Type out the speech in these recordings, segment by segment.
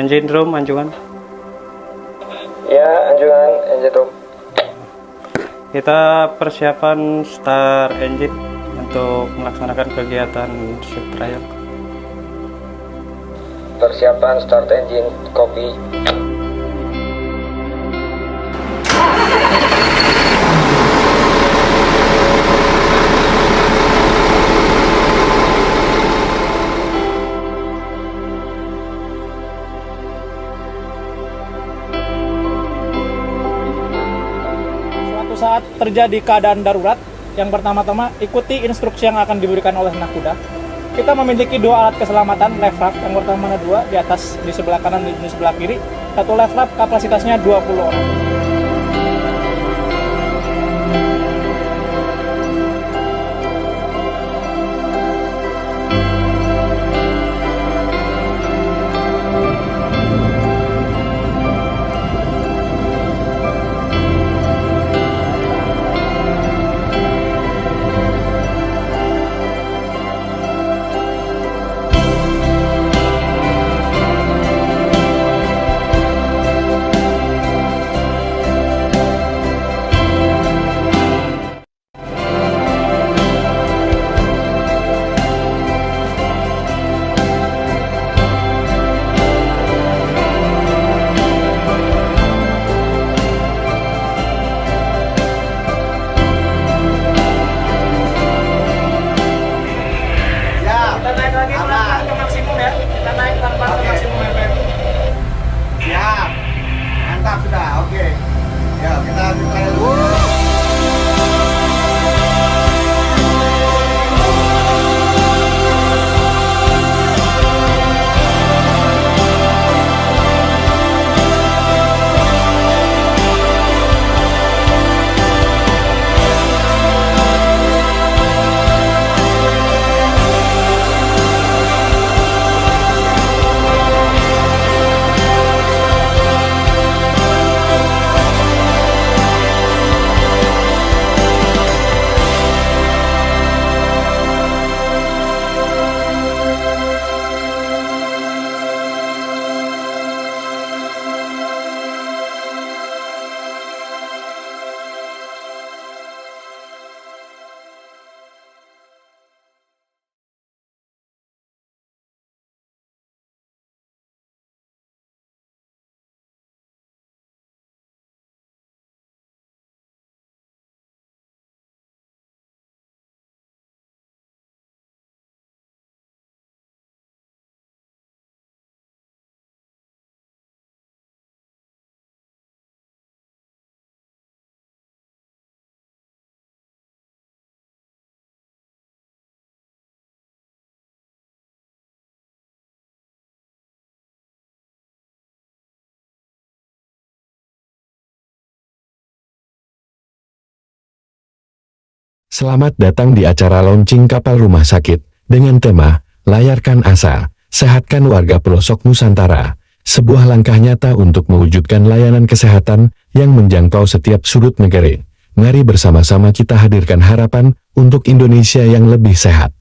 engine room anjungan. Ya, anjungan engine room. Kita persiapan start engine untuk melaksanakan kegiatan shift trial. Persiapan start engine, copy. Saat terjadi keadaan darurat, yang pertama-tama ikuti instruksi yang akan diberikan oleh nakuda. Kita memiliki dua alat keselamatan left wrap, yang pertama ada dua di atas di sebelah kanan dan di sebelah kiri. Satu left wrap kapasitasnya 20 orang. Selamat datang di acara launching kapal rumah sakit dengan tema Layarkan Asa, Sehatkan Warga Pelosok Nusantara. Sebuah langkah nyata untuk mewujudkan layanan kesehatan yang menjangkau setiap sudut negara. Mari bersama-sama kita hadirkan harapan untuk Indonesia yang lebih sehat.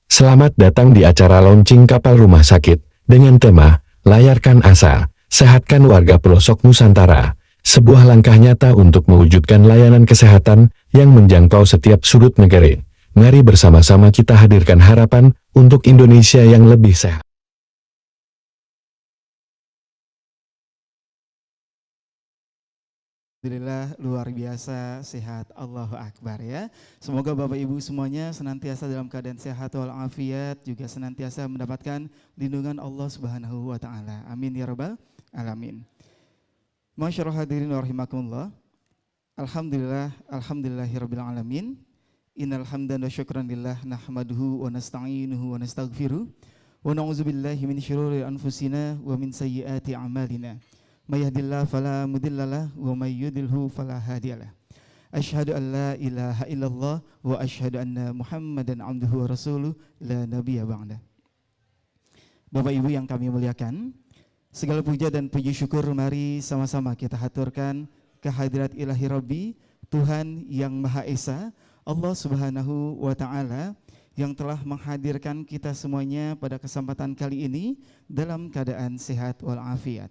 Selamat datang di acara launching kapal rumah sakit dengan tema Layarkan Asa, Sehatkan Warga Pelosok Nusantara. Sebuah langkah nyata untuk mewujudkan layanan kesehatan yang menjangkau setiap sudut negara. Mari bersama-sama kita hadirkan harapan untuk Indonesia yang lebih sehat. Alhamdulillah, luar biasa sehat, Allahu Akbar ya. Semoga Bapak Ibu semuanya senantiasa dalam keadaan sehat walafiat, juga senantiasa mendapatkan lindungan Allah Subhanahu wa taala. Amin ya rabbal alamin. Masyaallah hadirin wa rahimakumullah. Alhamdulillahirabbil alamin. Innal hamdan wa syukran lillah nahmaduhu wa nasta'inuhu wa nastaghfiruh wa na'udzubillahi min syururi anfusina wa min sayyiati a'malina. May yahdihillahu fala mudhillalah wa may yudhlilhu fala hadiyalah. Asyhadu an la ilaha illallah wa asyhadu anna Muhammadan abduhu wa rasuluh la nabiyya ba'da. Bapak Ibu yang kami muliakan, segala puja dan puji syukur mari sama-sama kita haturkan kehadirat Ilahi Rabbi, Tuhan yang Maha Esa, Allah Subhanahu wa taala yang telah menghadirkan kita semuanya pada kesempatan kali ini dalam keadaan sehat walafiat.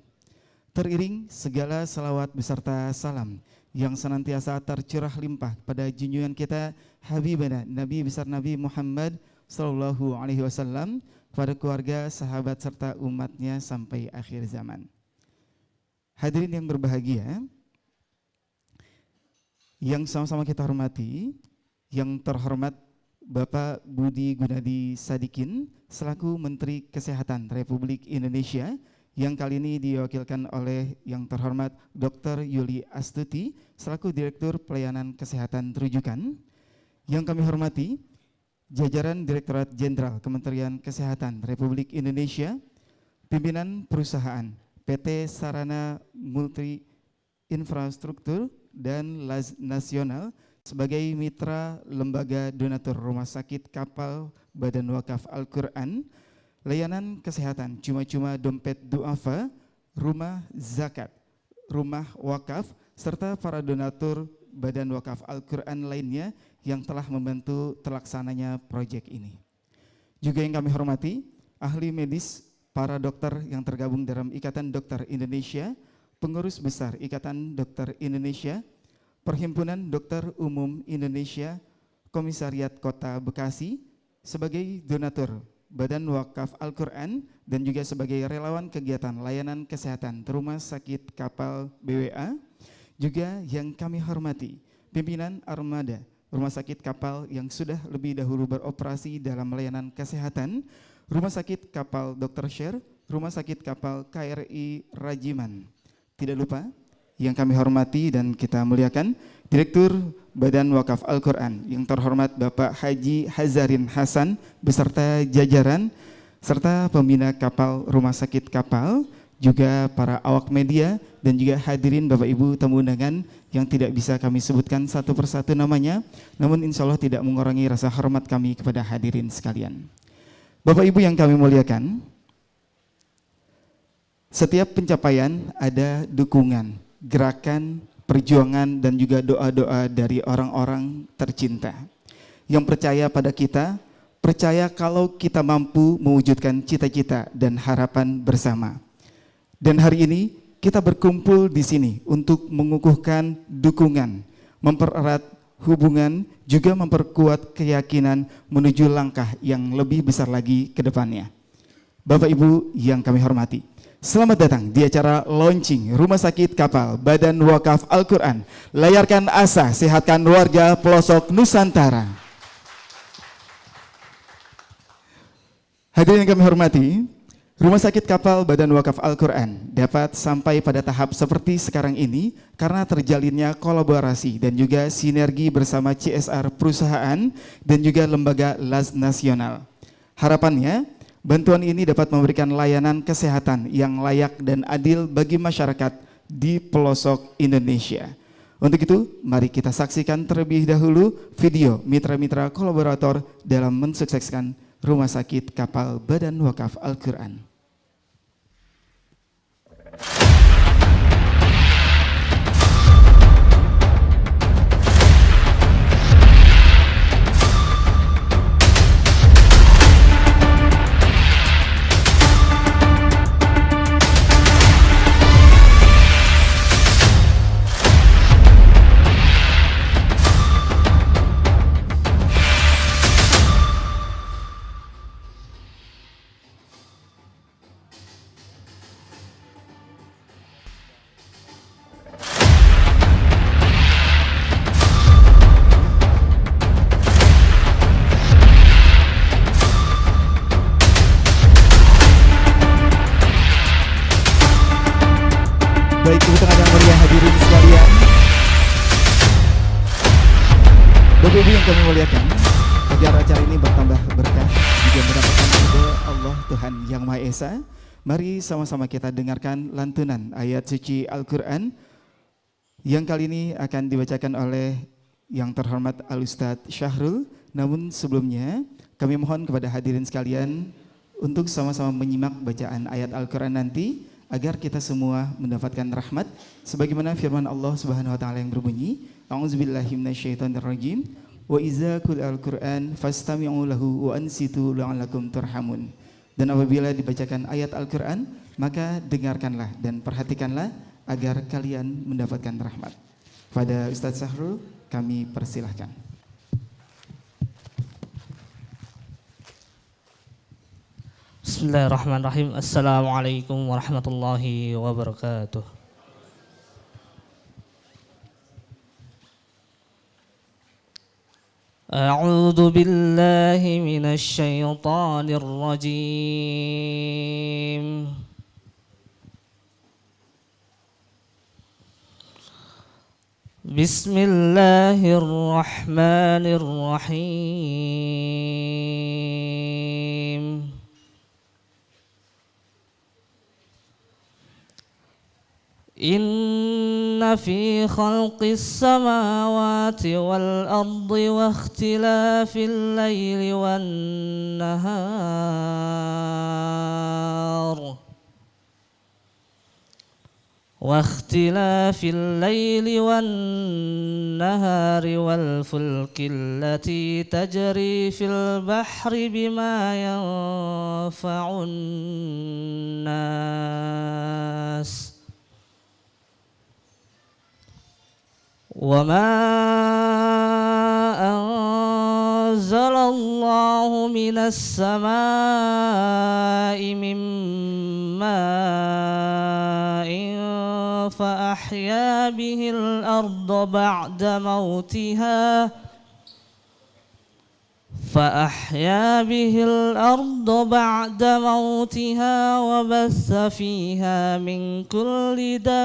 Teriring segala salawat beserta salam yang senantiasa tercurah limpah pada junjungan kita Habibana Nabi besar Nabi Muhammad sallallahu alaihi wasallam, kepada keluarga, sahabat serta umatnya sampai akhir zaman. Hadirin yang berbahagia, yang sama-sama kita hormati, yang terhormat Bapak Budi Gunadi Sadikin selaku Menteri Kesehatan Republik Indonesia, yang kali ini diwakilkan oleh yang terhormat Dr. Yuli Astuti selaku Direktur Pelayanan Kesehatan Rujukan. Yang kami hormati jajaran Direktorat Jenderal Kementerian Kesehatan Republik Indonesia, pimpinan perusahaan PT Sarana Multi Infrastruktur dan Nasional sebagai mitra lembaga donatur Rumah Sakit Kapal Badan Wakaf Al-Quran, layanan kesehatan cuma-cuma dompet duafa, rumah zakat, rumah wakaf, serta para donatur Badan Wakaf Al-Quran lainnya yang telah membantu terlaksananya proyek ini. Juga yang kami hormati, ahli medis, para dokter yang tergabung dalam Ikatan Dokter Indonesia, pengurus besar Ikatan Dokter Indonesia, Perhimpunan Dokter Umum Indonesia, Komisariat Kota Bekasi, sebagai donatur Badan Wakaf Al-Quran dan juga sebagai relawan kegiatan layanan kesehatan Rumah Sakit Kapal BWA. Juga yang kami hormati, pimpinan armada Rumah Sakit Kapal yang sudah lebih dahulu beroperasi dalam layanan kesehatan, Rumah Sakit Kapal Dr. Sher, Rumah Sakit Kapal KRI Rajiman. Tidak lupa yang kami hormati dan kita muliakan Direktur Badan Wakaf Al-Quran yang terhormat Bapak Haji Hazarin Hasan beserta jajaran, serta pembina kapal Rumah Sakit Kapal, juga para awak media dan juga hadirin Bapak Ibu tamu undangan yang tidak bisa kami sebutkan satu persatu namanya, namun insya Allah tidak mengurangi rasa hormat kami kepada hadirin sekalian. Bapak Ibu yang kami muliakan, setiap pencapaian ada dukungan, gerakan, perjuangan dan juga doa-doa dari orang-orang tercinta yang percaya pada kita, percaya kalau kita mampu mewujudkan cita-cita dan harapan bersama. Dan hari ini kita berkumpul di sini untuk mengukuhkan dukungan, mempererat hubungan, juga memperkuat keyakinan menuju langkah yang lebih besar lagi ke depannya. Bapak Ibu yang kami hormati, selamat datang di acara launching Rumah Sakit Kapal Badan Wakaf Al-Quran. Layarkan asa, sehatkan warga pelosok Nusantara. Hadirin yang kami hormati, Rumah Sakit Kapal Badan Wakaf Al-Quran dapat sampai pada tahap seperti sekarang ini karena terjalinnya kolaborasi dan juga sinergi bersama CSR perusahaan dan juga lembaga nasional. Harapannya, bantuan ini dapat memberikan layanan kesehatan yang layak dan adil bagi masyarakat di pelosok Indonesia. Untuk itu, mari kita saksikan terlebih dahulu video mitra-mitra kolaborator dalam mensukseskan Rumah Sakit Kapal Badan Wakaf Al-Quran. Baik, tepuk tangan yang meriah hadirin sekalian. Bapak Ibu yang kami muliakan, agar acara ini bertambah berkah juga mendapatkan ridho Allah Tuhan Yang Maha Esa, mari sama-sama kita dengarkan lantunan ayat suci Al-Quran yang kali ini akan dibacakan oleh yang terhormat Al-Ustadz Syahrul. Namun sebelumnya kami mohon kepada hadirin sekalian untuk sama-sama menyimak bacaan ayat Al-Quran nanti, agar kita semua mendapatkan rahmat sebagaimana firman Allah Subhanahu wa taala yang berbunyi, A'udzubillahi minasyaitonirrajim. Wa iza quri'al Qur'an fastami'u lahu wa ansitu la'allakum turhamun. Dan apabila dibacakan ayat Al-Qur'an, maka dengarkanlah dan perhatikanlah agar kalian mendapatkan rahmat. Pada Ustadz Sahrul kami persilahkan. Bismillahirrahmanirrahim. Assalamualaikum warahmatullahi wabarakatuh. A'udzu billahi minasy syaithanir rajim. Bismillahirrahmanirrahim. Inna fi khalqis samawati wal ardi wa ikhtilafil laili wan nahar wal fulki allati tajri fil bahri bima yanfa'un nas wa ma anzalallahu minas samaa'i min ma'in fa ahya bihil arda ba'da mautiha وبث فيها من كل دابة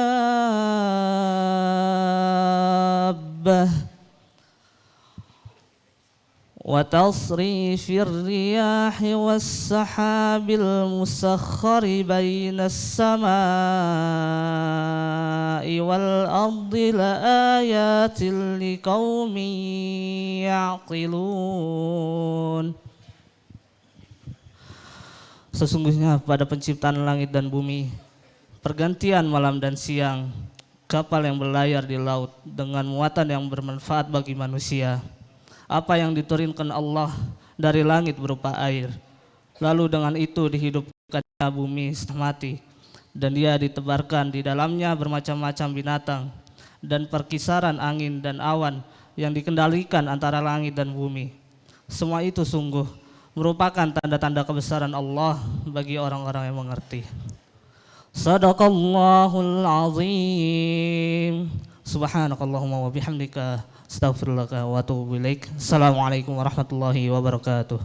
وتصريف الرياح والسحاب المسخر بين السماء والأرض لآيات لقوم يعقلون. Sesungguhnya pada penciptaan langit dan bumi, pergantian malam dan siang, kapal yang berlayar di laut dengan muatan yang bermanfaat bagi manusia, apa yang diturunkan Allah dari langit berupa air, lalu dengan itu dihidupkan bumi setelah mati, dan dia ditebarkan di dalamnya bermacam-macam binatang dan perkisaran angin dan awan yang dikendalikan antara langit dan bumi. Semua itu sungguh merupakan tanda-tanda kebesaran Allah bagi orang-orang yang mengerti. Sadaqallahul azim. Subhanakallahumma wa bihamdika astaghfirullaka wa atubu ilaik. Assalamualaikum warahmatullahi wabarakatuh.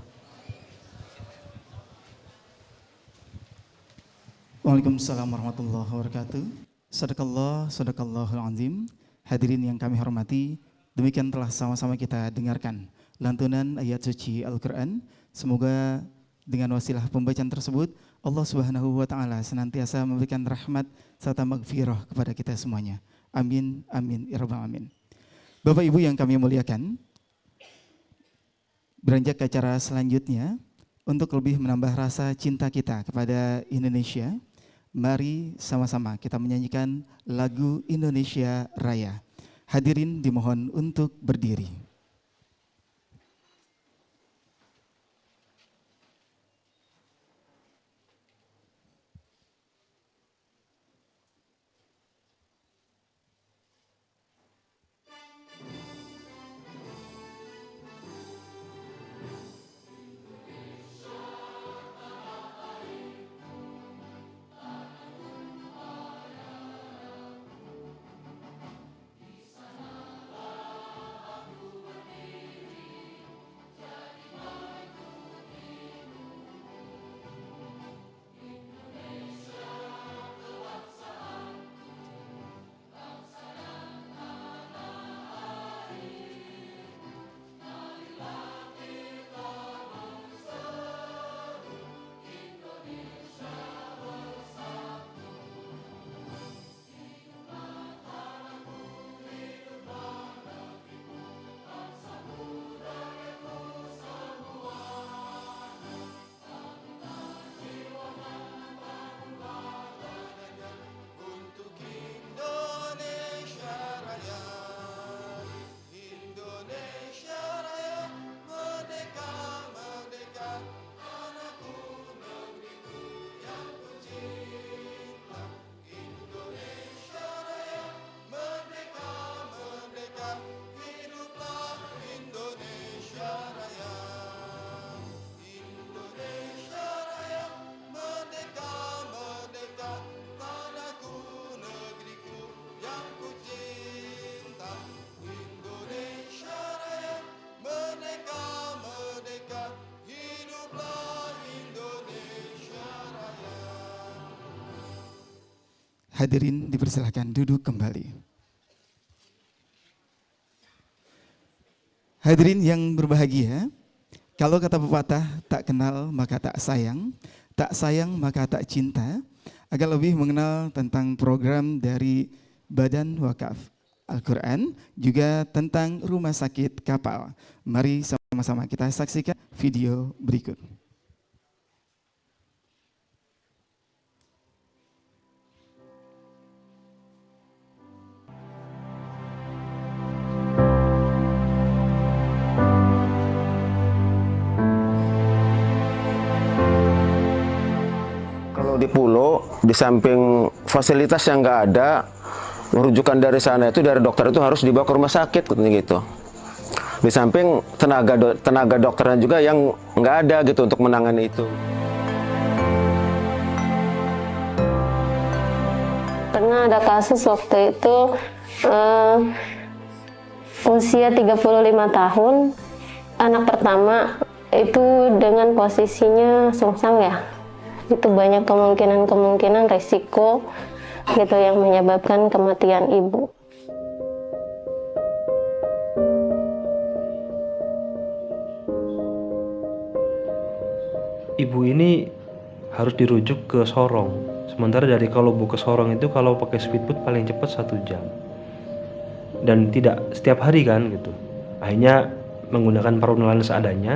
Waalaikumsalam warahmatullahi wabarakatuh. Sadaqallahul azim. Hadirin yang kami hormati, demikian telah sama-sama kita dengarkan lantunan ayat suci Al-Qur'an. Semoga dengan wasilah pembacaan tersebut Allah Subhanahu wa taala senantiasa memberikan rahmat serta maghfirah kepada kita semuanya. Amin amin ya rabbal alamin. Bapak Ibu yang kami muliakan, beranjak ke acara selanjutnya untuk lebih menambah rasa cinta kita kepada Indonesia, mari sama-sama kita menyanyikan lagu Indonesia Raya. Hadirin dimohon untuk berdiri. Hadirin dipersilakan duduk kembali. Hadirin yang berbahagia, kalau kata pepatah, tak kenal maka tak sayang maka tak cinta, agak lebih mengenal tentang program dari Badan Wakaf Al-Quran, juga tentang rumah sakit kapal. Mari sama-sama kita saksikan video berikut. Kalau di pulau, di samping fasilitas yang nggak ada, rujukan dari sana itu dari dokter itu harus dibawa ke rumah sakit gitu. Di samping tenaga dokternya juga yang nggak ada gitu untuk menangani itu. Pernah ada kasus waktu itu usia 35 tahun, anak pertama itu dengan posisinya sungsang ya. Itu banyak kemungkinan resiko gitu yang menyebabkan kematian ibu. Ibu ini harus dirujuk ke Sorong. Sementara dari Kalobu ke Sorong itu kalau pakai speedboat paling cepat 1 jam. Dan tidak setiap hari kan gitu. Akhirnya menggunakan perahu nelayan seadanya.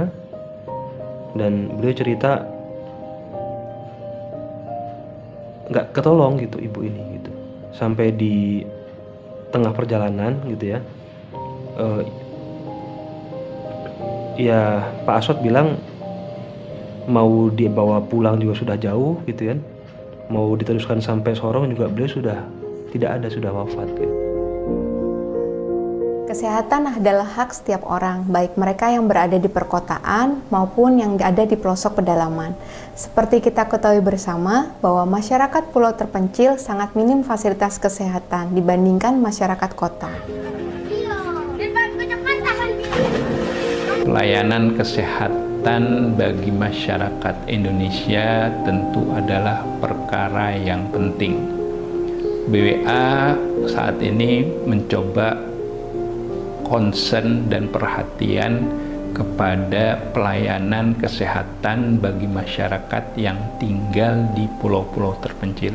Dan beliau cerita nggak ketolong gitu ibu ini gitu. Sampai di tengah perjalanan gitu ya. Ya Pak Aswad bilang mau dibawa pulang juga sudah jauh gitu kan, mau diteruskan sampai Sorong juga beliau sudah tidak ada, sudah wafat gitu. Kesehatan adalah hak setiap orang, baik mereka yang berada di perkotaan maupun yang ada di pelosok pedalaman. Seperti kita ketahui bersama bahwa masyarakat pulau terpencil sangat minim fasilitas kesehatan dibandingkan masyarakat kota. Pelayanan kesehatan bagi masyarakat Indonesia tentu adalah perkara yang penting. BWA saat ini mencoba concern dan perhatian kepada pelayanan kesehatan bagi masyarakat yang tinggal di pulau-pulau terpencil.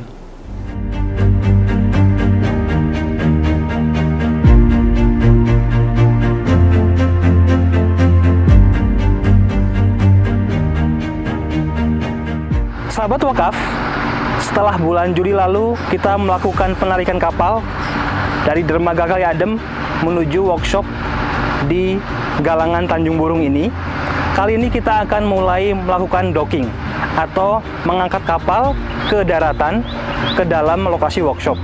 Sahabat wakaf, setelah bulan Juli lalu kita melakukan penarikan kapal dari dermaga Kali Adem menuju workshop di Galangan Tanjung Burung ini. Kali ini kita akan mulai melakukan docking atau mengangkat kapal ke daratan ke dalam lokasi workshop.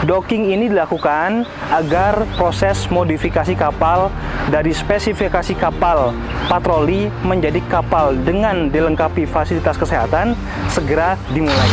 Docking ini dilakukan agar proses modifikasi kapal dari spesifikasi kapal patroli menjadi kapal dengan dilengkapi fasilitas kesehatan segera dimulai.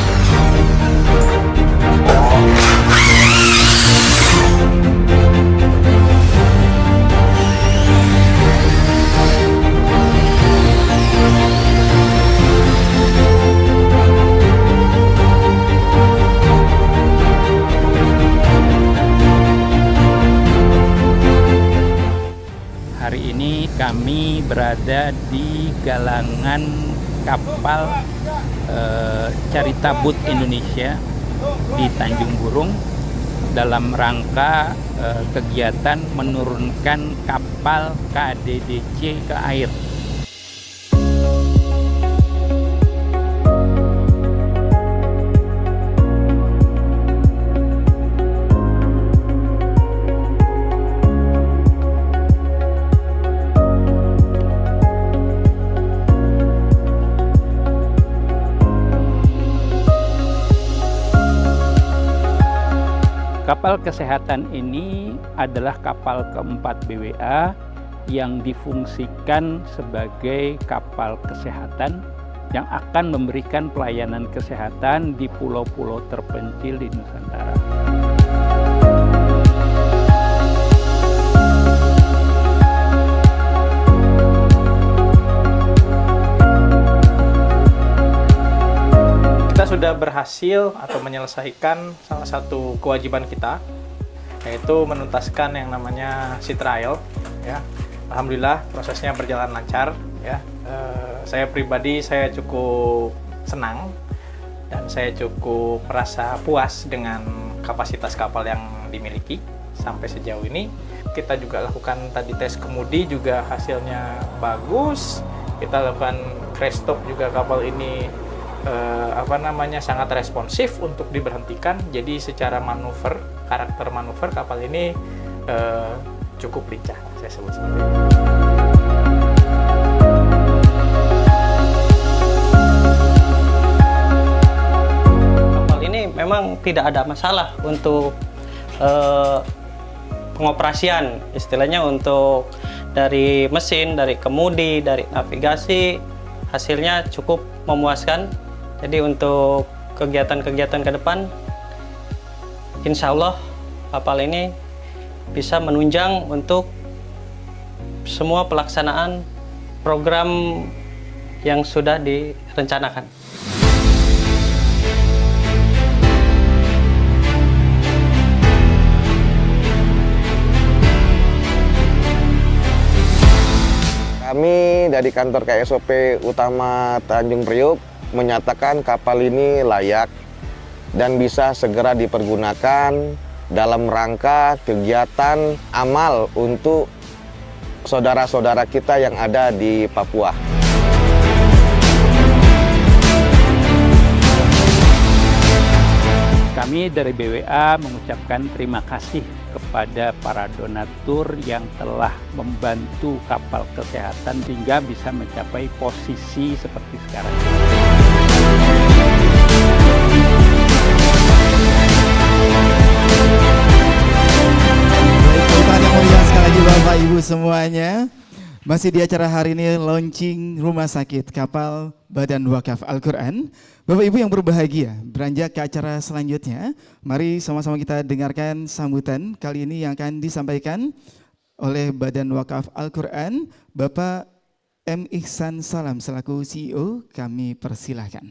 Hari ini kami berada di galangan kapal Carita Boat Indonesia di Tanjung Burung dalam rangka kegiatan menurunkan kapal KDDC ke air. Kapal kesehatan ini adalah kapal keempat BWA yang difungsikan sebagai kapal kesehatan yang akan memberikan pelayanan kesehatan di pulau-pulau terpencil di Nusantara. sudah berhasil atau menyelesaikan salah satu kewajiban kita, yaitu menuntaskan yang namanya sea trial. Ya, alhamdulillah prosesnya berjalan lancar. Ya, saya pribadi saya cukup senang dan saya cukup merasa puas dengan kapasitas kapal yang dimiliki sampai sejauh ini. Kita juga lakukan tadi tes kemudi juga hasilnya bagus. Kita lakukan crash stop juga, kapal ini sangat responsif untuk diberhentikan. Jadi secara manuver, karakter manuver kapal ini cukup lincah, saya sebut seperti itu. Kapal ini memang tidak ada masalah untuk pengoperasian, istilahnya untuk dari mesin, dari kemudi, dari navigasi, hasilnya cukup memuaskan. Jadi untuk kegiatan-kegiatan ke depan, insya Allah kapal ini bisa menunjang untuk semua pelaksanaan program yang sudah direncanakan. Kami dari kantor KSOP Utama Tanjung Priuk menyatakan kapal ini layak dan bisa segera dipergunakan dalam rangka kegiatan amal untuk saudara-saudara kita yang ada di Papua. Kami dari BWA mengucapkan terima kasih kepada para donatur yang telah membantu kapal kesehatan hingga bisa mencapai posisi seperti sekarang. Baik, yang mulia sekali lagi Bapak Ibu semuanya. Masih di acara hari ini launching rumah sakit kapal Badan Wakaf Al-Quran. Bapak Ibu yang berbahagia, beranjak ke acara selanjutnya. Mari sama-sama kita dengarkan sambutan kali ini yang akan disampaikan oleh Badan Wakaf Al-Quran, Bapak M. Ihsan Salam selaku CEO, kami persilahkan.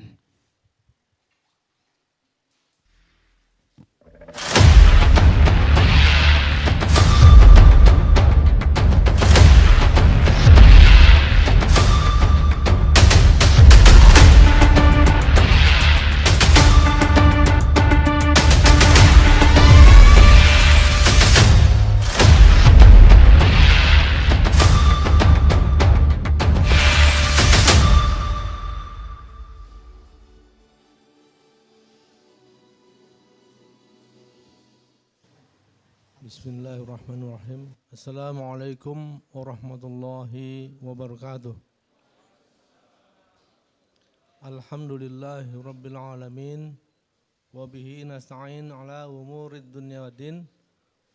Bismillahirrahmanirrahim. Assalamualaikum warahmatullahi wabarakatuh. Alhamdulillahi rabbil alamin. Wabihi nasta'in ala umurid dunya waddin.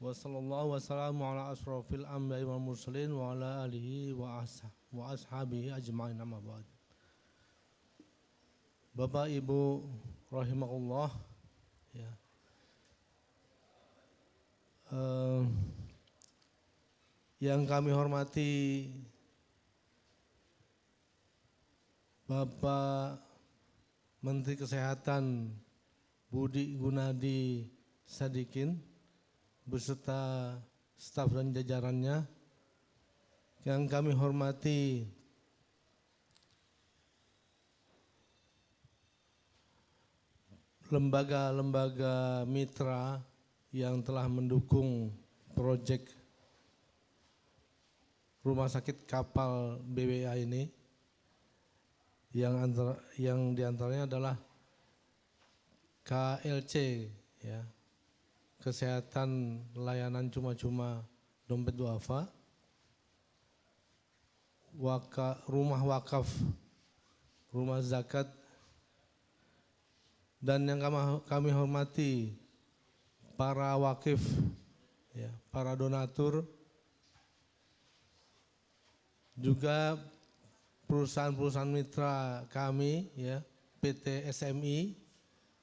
Wa sallallahu wassalamu ala asrafil anbiya'i wal mursalin wa ala alihi wa ashabihi ajma'in amma ba'd. Bapak Ibu rahimakumullah, ya. Yang kami hormati Bapak Menteri Kesehatan Budi Gunadi Sadikin beserta staf dan jajarannya. Yang kami hormati lembaga-lembaga mitra yang telah mendukung proyek rumah sakit kapal BWA ini, yang diantaranya adalah KLC, ya, kesehatan layanan cuma-cuma dompet duafa, rumah wakaf, rumah zakat, dan yang kami hormati para wakif, ya, para donatur, juga perusahaan-perusahaan mitra kami, ya, PT SMI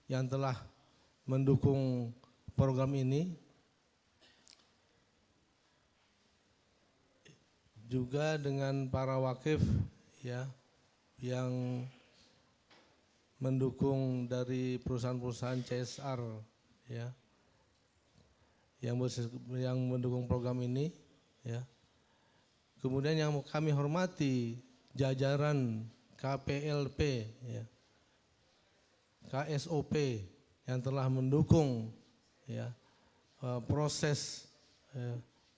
yang telah mendukung program ini, juga dengan para wakif, ya, yang mendukung dari perusahaan-perusahaan CSR ya yang mendukung program ini ya. Kemudian yang kami hormati jajaran KPLP ya, KSOP yang telah mendukung ya proses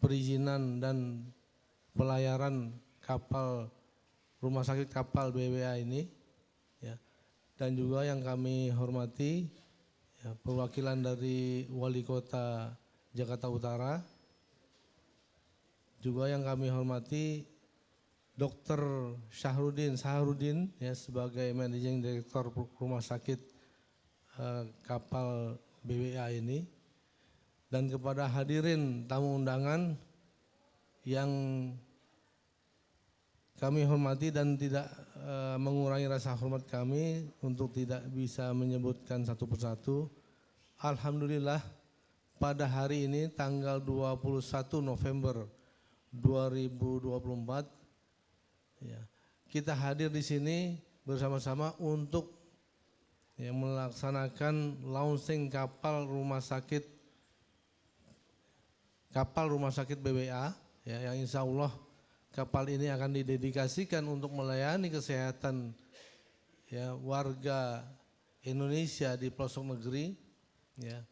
perizinan dan pelayaran kapal rumah sakit kapal BWA ini ya. Dan juga yang kami hormati ya, perwakilan dari Wali Kota Jakarta Utara, juga yang kami hormati Dr. Sahrudin ya sebagai Managing Director Rumah Sakit Kapal BWA ini, dan kepada hadirin tamu undangan yang kami hormati dan tidak mengurangi rasa hormat kami untuk tidak bisa menyebutkan satu persatu. Alhamdulillah pada hari ini tanggal 21 November 2024 ya, kita hadir di sini bersama-sama untuk ya, melaksanakan launching kapal rumah sakit BWA ya, yang insya Allah kapal ini akan didedikasikan untuk melayani kesehatan ya, warga Indonesia di pelosok negeri ya.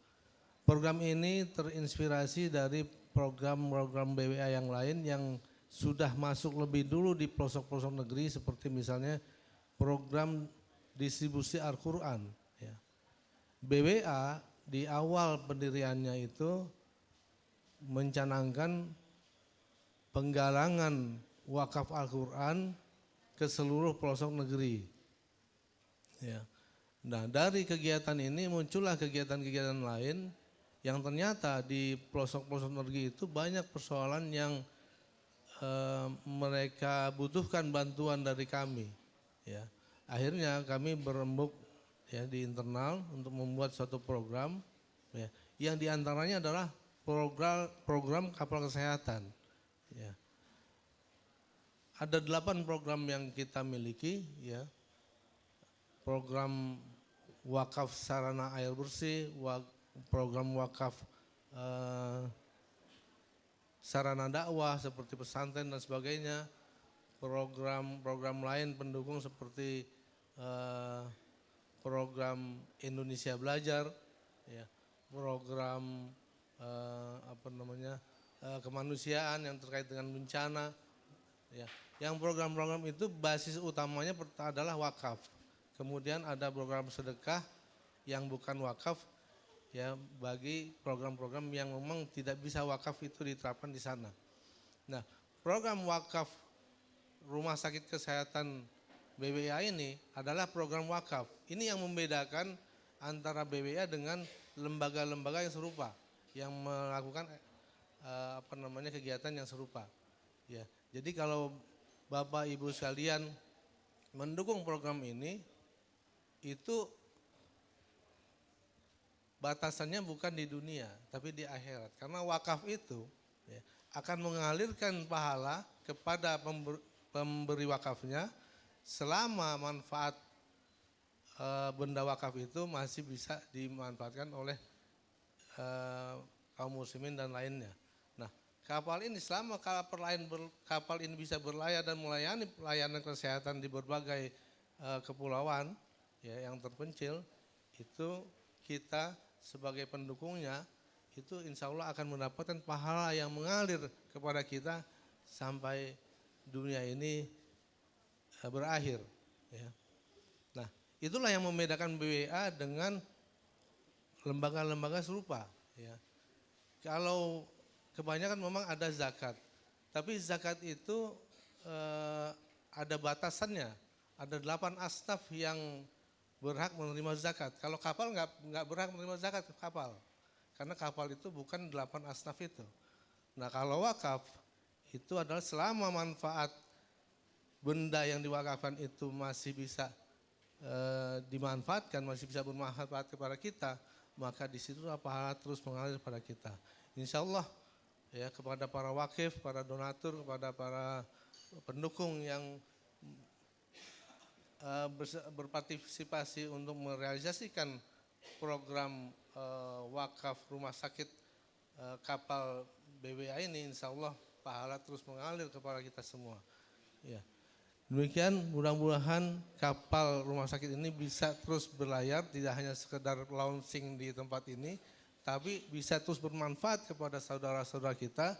Program ini terinspirasi dari program-program BWA yang lain yang sudah masuk lebih dulu di pelosok-pelosok negeri, seperti misalnya program distribusi Al-Quran ya. BWA di awal pendiriannya itu mencanangkan penggalangan wakaf Al-Quran ke seluruh pelosok negeri ya. Nah dari kegiatan ini muncullah kegiatan-kegiatan lain yang ternyata di pelosok-pelosok negeri itu banyak persoalan yang mereka butuhkan bantuan dari kami ya. Akhirnya kami berembuk ya di internal untuk membuat suatu program ya, yang diantaranya adalah program kapal kesehatan ya. Ada 8 program yang kita miliki ya. Program wakaf sarana air bersih, program wakaf sarana dakwah seperti pesantren dan sebagainya, program lain pendukung seperti program Indonesia Belajar, ya, program kemanusiaan yang terkait dengan bencana, ya. Yang program-program itu basis utamanya adalah wakaf. Kemudian ada program sedekah yang bukan wakaf, ya, bagi program-program yang memang tidak bisa wakaf itu diterapkan di sana. Nah, program wakaf rumah sakit kesehatan BWA ini adalah program wakaf. Ini yang membedakan antara BWA dengan lembaga-lembaga yang serupa, yang melakukan kegiatan yang serupa. Ya, jadi kalau Bapak Ibu sekalian mendukung program ini, itu batasannya bukan di dunia, tapi di akhirat. Karena wakaf itu ya, akan mengalirkan pahala kepada pemberi wakafnya selama manfaat benda wakaf itu masih bisa dimanfaatkan oleh kaum muslimin dan lainnya. Nah, kapal ini selama kapal ini bisa berlayar dan melayani pelayanan kesehatan di berbagai kepulauan ya, yang terpencil, itu kita sebagai pendukungnya itu insya Allah akan mendapatkan pahala yang mengalir kepada kita sampai dunia ini berakhir. Ya. Nah, itulah yang membedakan BWA dengan lembaga-lembaga serupa. Ya. Kalau kebanyakan memang ada zakat, tapi zakat itu ada batasannya. Ada 8 asnaf yang berhak menerima zakat. Kalau kapal nggak berhak menerima zakat kapal, karena kapal itu bukan 8 asnaf itu. Nah, kalau wakaf itu adalah selama manfaat benda yang diwakafkan itu masih bisa dimanfaatkan, masih bisa bermanfaat kepada kita, maka di situ pahala terus mengalir kepada kita. Insya Allah ya, kepada para wakif, para donatur, kepada para pendukung yang berpartisipasi untuk merealisasikan program wakaf rumah sakit kapal BWA ini, insya Allah pahala terus mengalir kepada kita semua. Ya. Demikian, mudah-mudahan kapal rumah sakit ini bisa terus berlayar, tidak hanya sekedar launching di tempat ini, tapi bisa terus bermanfaat kepada saudara-saudara kita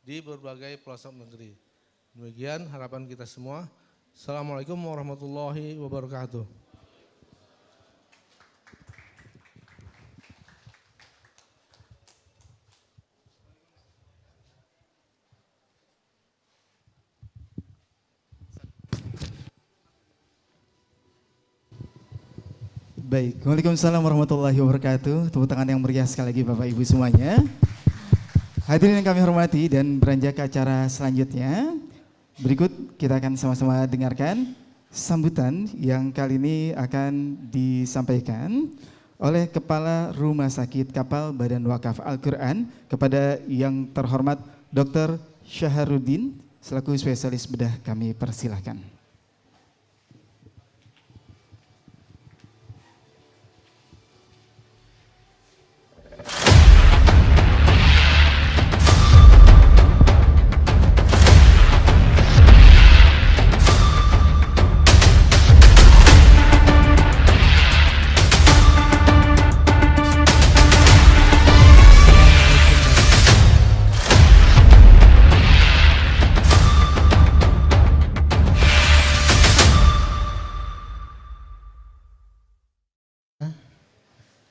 di berbagai pelosok negeri. Demikian harapan kita semua. Assalamualaikum warahmatullahi wabarakatuh. Baik, Waalaikumsalam warahmatullahi wabarakatuh. Tepuk tangan yang meriah sekali lagi Bapak Ibu semuanya. Hadirin yang kami hormati dan beranjak ke acara selanjutnya. Berikut kita akan sama-sama dengarkan sambutan yang kali ini akan disampaikan oleh Kepala Rumah Sakit Kapal Badan Wakaf Al-Quran kepada yang terhormat Dr. Syaharuddin selaku spesialis bedah, kami persilahkan.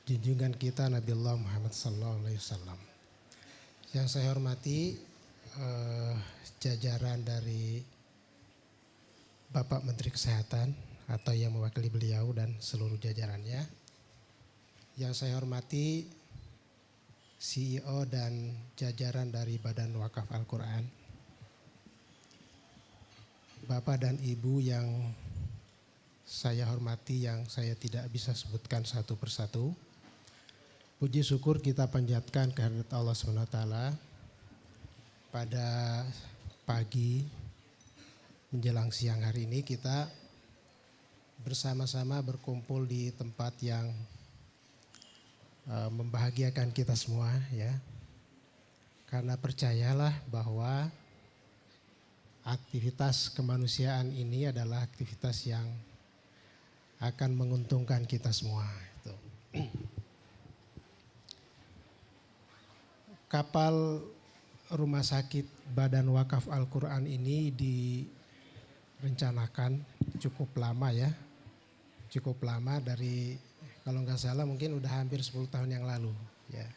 Junjungan kita Nabi Allah Muhammad SAW. Yang saya hormati jajaran dari Bapak Menteri Kesehatan atau yang mewakili beliau dan seluruh jajarannya. Yang saya hormati CEO dan jajaran dari Badan Wakaf Al-Quran. Bapak dan Ibu yang saya hormati, yang saya tidak bisa sebutkan satu persatu. Puji syukur kita panjatkan kehadirat Allah SWT pada pagi menjelang siang hari ini kita bersama-sama berkumpul di tempat yang membahagiakan kita semua, ya. Karena percayalah bahwa aktivitas kemanusiaan ini adalah aktivitas yang akan menguntungkan kita semua. Kapal rumah sakit Badan Wakaf Al-Quran ini direncanakan cukup lama, ya. Cukup lama, dari kalau nggak salah mungkin udah hampir 10 tahun yang lalu, ya.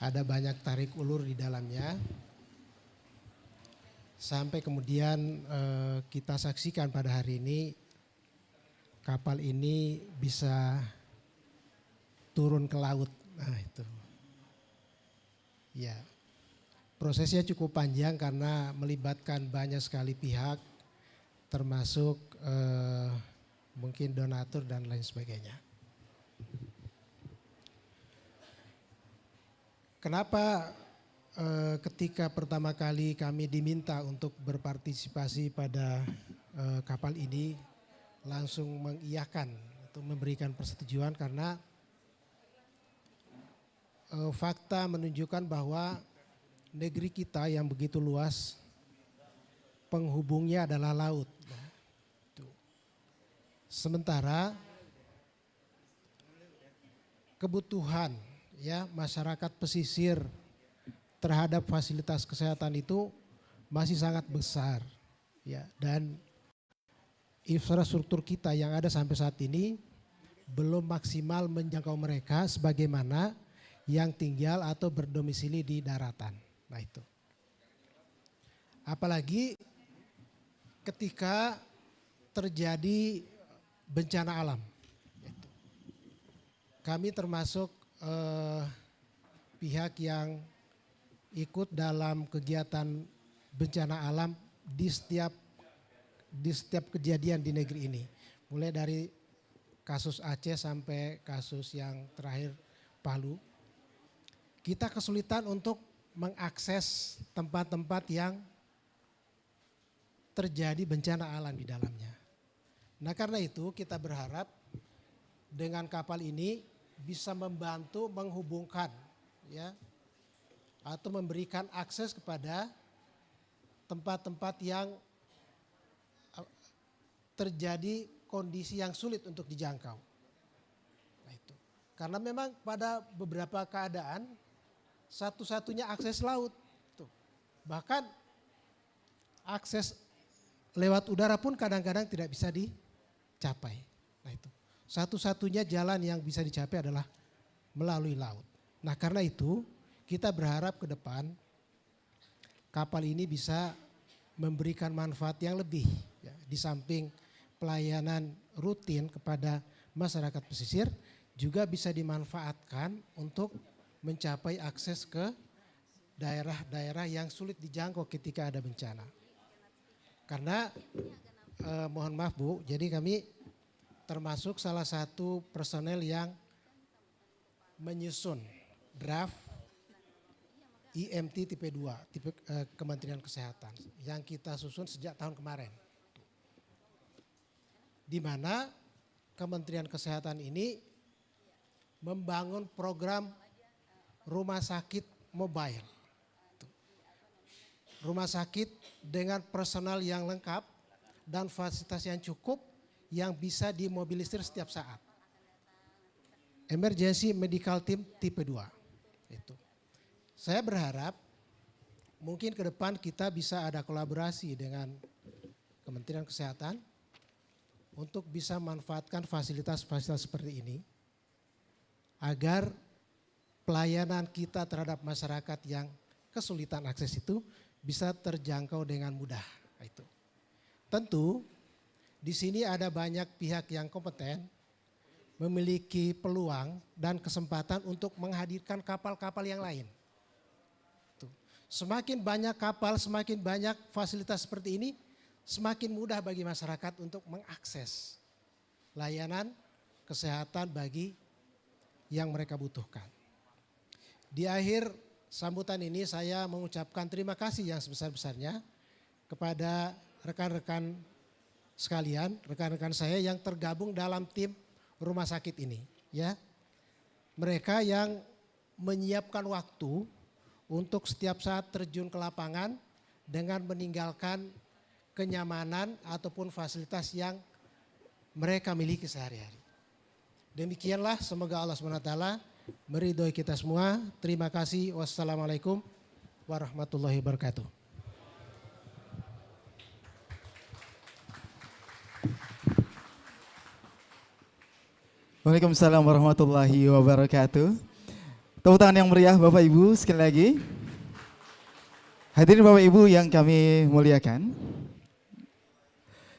Ada banyak tarik ulur di dalamnya. Sampai kemudian kita saksikan pada hari ini kapal ini bisa turun ke laut. Nah itu. Ya, prosesnya cukup panjang karena melibatkan banyak sekali pihak, termasuk mungkin donatur dan lain sebagainya. Kenapa ketika pertama kali kami diminta untuk berpartisipasi pada kapal ini langsung mengiyakan atau memberikan persetujuan? Karena fakta menunjukkan bahwa negeri kita yang begitu luas, penghubungnya adalah laut. Sementara kebutuhan, ya, masyarakat pesisir terhadap fasilitas kesehatan itu masih sangat besar, ya, dan infrastruktur kita yang ada sampai saat ini belum maksimal menjangkau mereka sebagaimana yang tinggal atau berdomisili di daratan. Nah itu. Apalagi ketika terjadi bencana alam. Kami termasuk pihak yang ikut dalam kegiatan bencana alam di setiap kejadian di negeri ini. Mulai dari kasus Aceh sampai kasus yang terakhir Palu. Kita kesulitan untuk mengakses tempat-tempat yang terjadi bencana alam di dalamnya. Nah karena itu kita berharap dengan kapal ini bisa membantu menghubungkan ya atau memberikan akses kepada tempat-tempat yang terjadi kondisi yang sulit untuk dijangkau. Nah itu. Karena memang pada beberapa keadaan satu-satunya akses laut. Tuh. Bahkan akses lewat udara pun kadang-kadang tidak bisa dicapai. Nah itu. Satu-satunya jalan yang bisa dicapai adalah melalui laut. Nah karena itu kita berharap ke depan kapal ini bisa memberikan manfaat yang lebih. Ya, di samping pelayanan rutin kepada masyarakat pesisir juga bisa dimanfaatkan untuk mencapai akses ke daerah-daerah yang sulit dijangkau ketika ada bencana. Karena mohon maaf Bu, jadi kami termasuk salah satu personel yang menyusun draft IMT tipe 2, tipe Kementerian Kesehatan yang kita susun sejak tahun kemarin. Di mana Kementerian Kesehatan ini membangun program rumah sakit mobile. Rumah sakit dengan personal yang lengkap dan fasilitas yang cukup yang bisa dimobilisir setiap saat. Emergency Medical Team tipe 2. Itu. Saya berharap mungkin ke depan kita bisa ada kolaborasi dengan Kementerian Kesehatan untuk bisa manfaatkan fasilitas-fasilitas seperti ini agar pelayanan kita terhadap masyarakat yang kesulitan akses itu bisa terjangkau dengan mudah. Itu. Tentu di sini ada banyak pihak yang kompeten, memiliki peluang dan kesempatan untuk menghadirkan kapal-kapal yang lain. Semakin banyak kapal, semakin banyak fasilitas seperti ini, semakin mudah bagi masyarakat untuk mengakses layanan kesehatan bagi yang mereka butuhkan. Di akhir sambutan ini saya mengucapkan terima kasih yang sebesar-besarnya kepada rekan-rekan sekalian, rekan-rekan saya yang tergabung dalam tim rumah sakit ini. Ya, mereka yang menyiapkan waktu untuk setiap saat terjun ke lapangan dengan meninggalkan kenyamanan ataupun fasilitas yang mereka miliki sehari-hari. Demikianlah, semoga Allah SWT meridhoi kita semua. Terima kasih. Wassalamualaikum warahmatullahi wabarakatuh. Waalaikumsalam warahmatullahi wabarakatuh. Tepuk tangan yang meriah Bapak Ibu sekali lagi. Hadirin Bapak Ibu yang kami muliakan.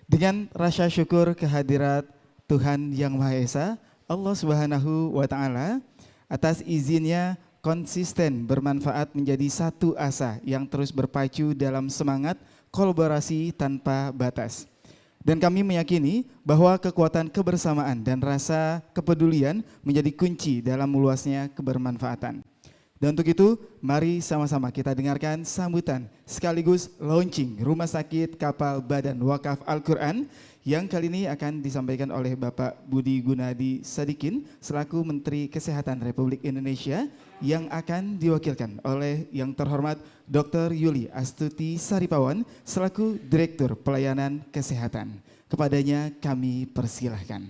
Dengan rasa syukur kehadirat Tuhan Yang Maha Esa, Allah Subhanahu wa Ta'ala, atas izinnya konsisten bermanfaat menjadi satu asa yang terus berpacu dalam semangat kolaborasi tanpa batas. Dan kami meyakini bahwa kekuatan kebersamaan dan rasa kepedulian menjadi kunci dalam meluasnya kebermanfaatan. Dan untuk itu, mari sama-sama kita dengarkan sambutan sekaligus launching Rumah Sakit Kapal Badan Wakaf Al-Quran yang kali ini akan disampaikan oleh Bapak Budi Gunadi Sadikin selaku Menteri Kesehatan Republik Indonesia yang akan diwakilkan oleh yang terhormat Dr. Yuli Astuti Saripawan selaku Direktur Pelayanan Kesehatan. Kepadanya kami persilahkan.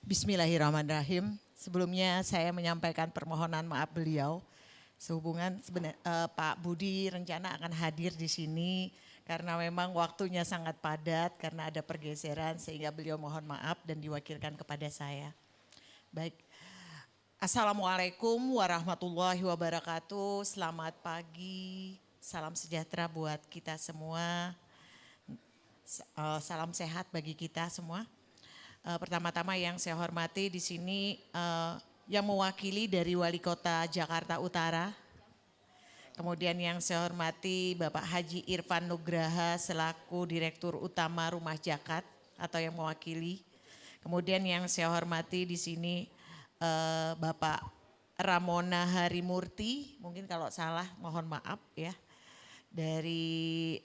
Bismillahirrahmanirrahim. Sebelumnya saya menyampaikan permohonan maaf beliau sehubungan Pak Budi rencana akan hadir di sini karena memang waktunya sangat padat karena ada pergeseran sehingga beliau mohon maaf dan diwakilkan kepada saya. Baik. Assalamualaikum warahmatullahi wabarakatuh. Selamat pagi. Salam sejahtera buat kita semua. Salam sehat bagi kita semua. Pertama-tama yang saya hormati di sini yang mewakili dari Wali Kota Jakarta Utara. Kemudian yang saya hormati Bapak Haji Irfan Nugraha selaku Direktur Utama Rumah Jakat atau yang mewakili. Kemudian yang saya hormati di sini Bapak Ramona Harimurti, mungkin kalau salah mohon maaf ya, dari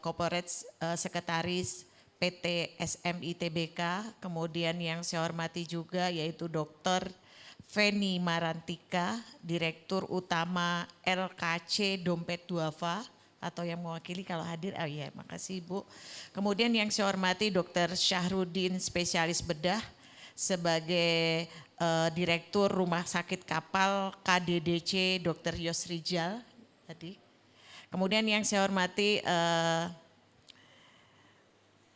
Corporate Sekretaris PT SMI TBK. Kemudian yang saya hormati juga yaitu Dr. Feni Marantika, Direktur Utama LKC Dompet Duafa, atau yang mewakili kalau hadir, oh iya makasih Ibu. Kemudian yang saya hormati Dr. Syahrudin, spesialis bedah sebagai Direktur Rumah Sakit Kapal KDDC Dr. Yosrijal tadi. Kemudian yang saya hormati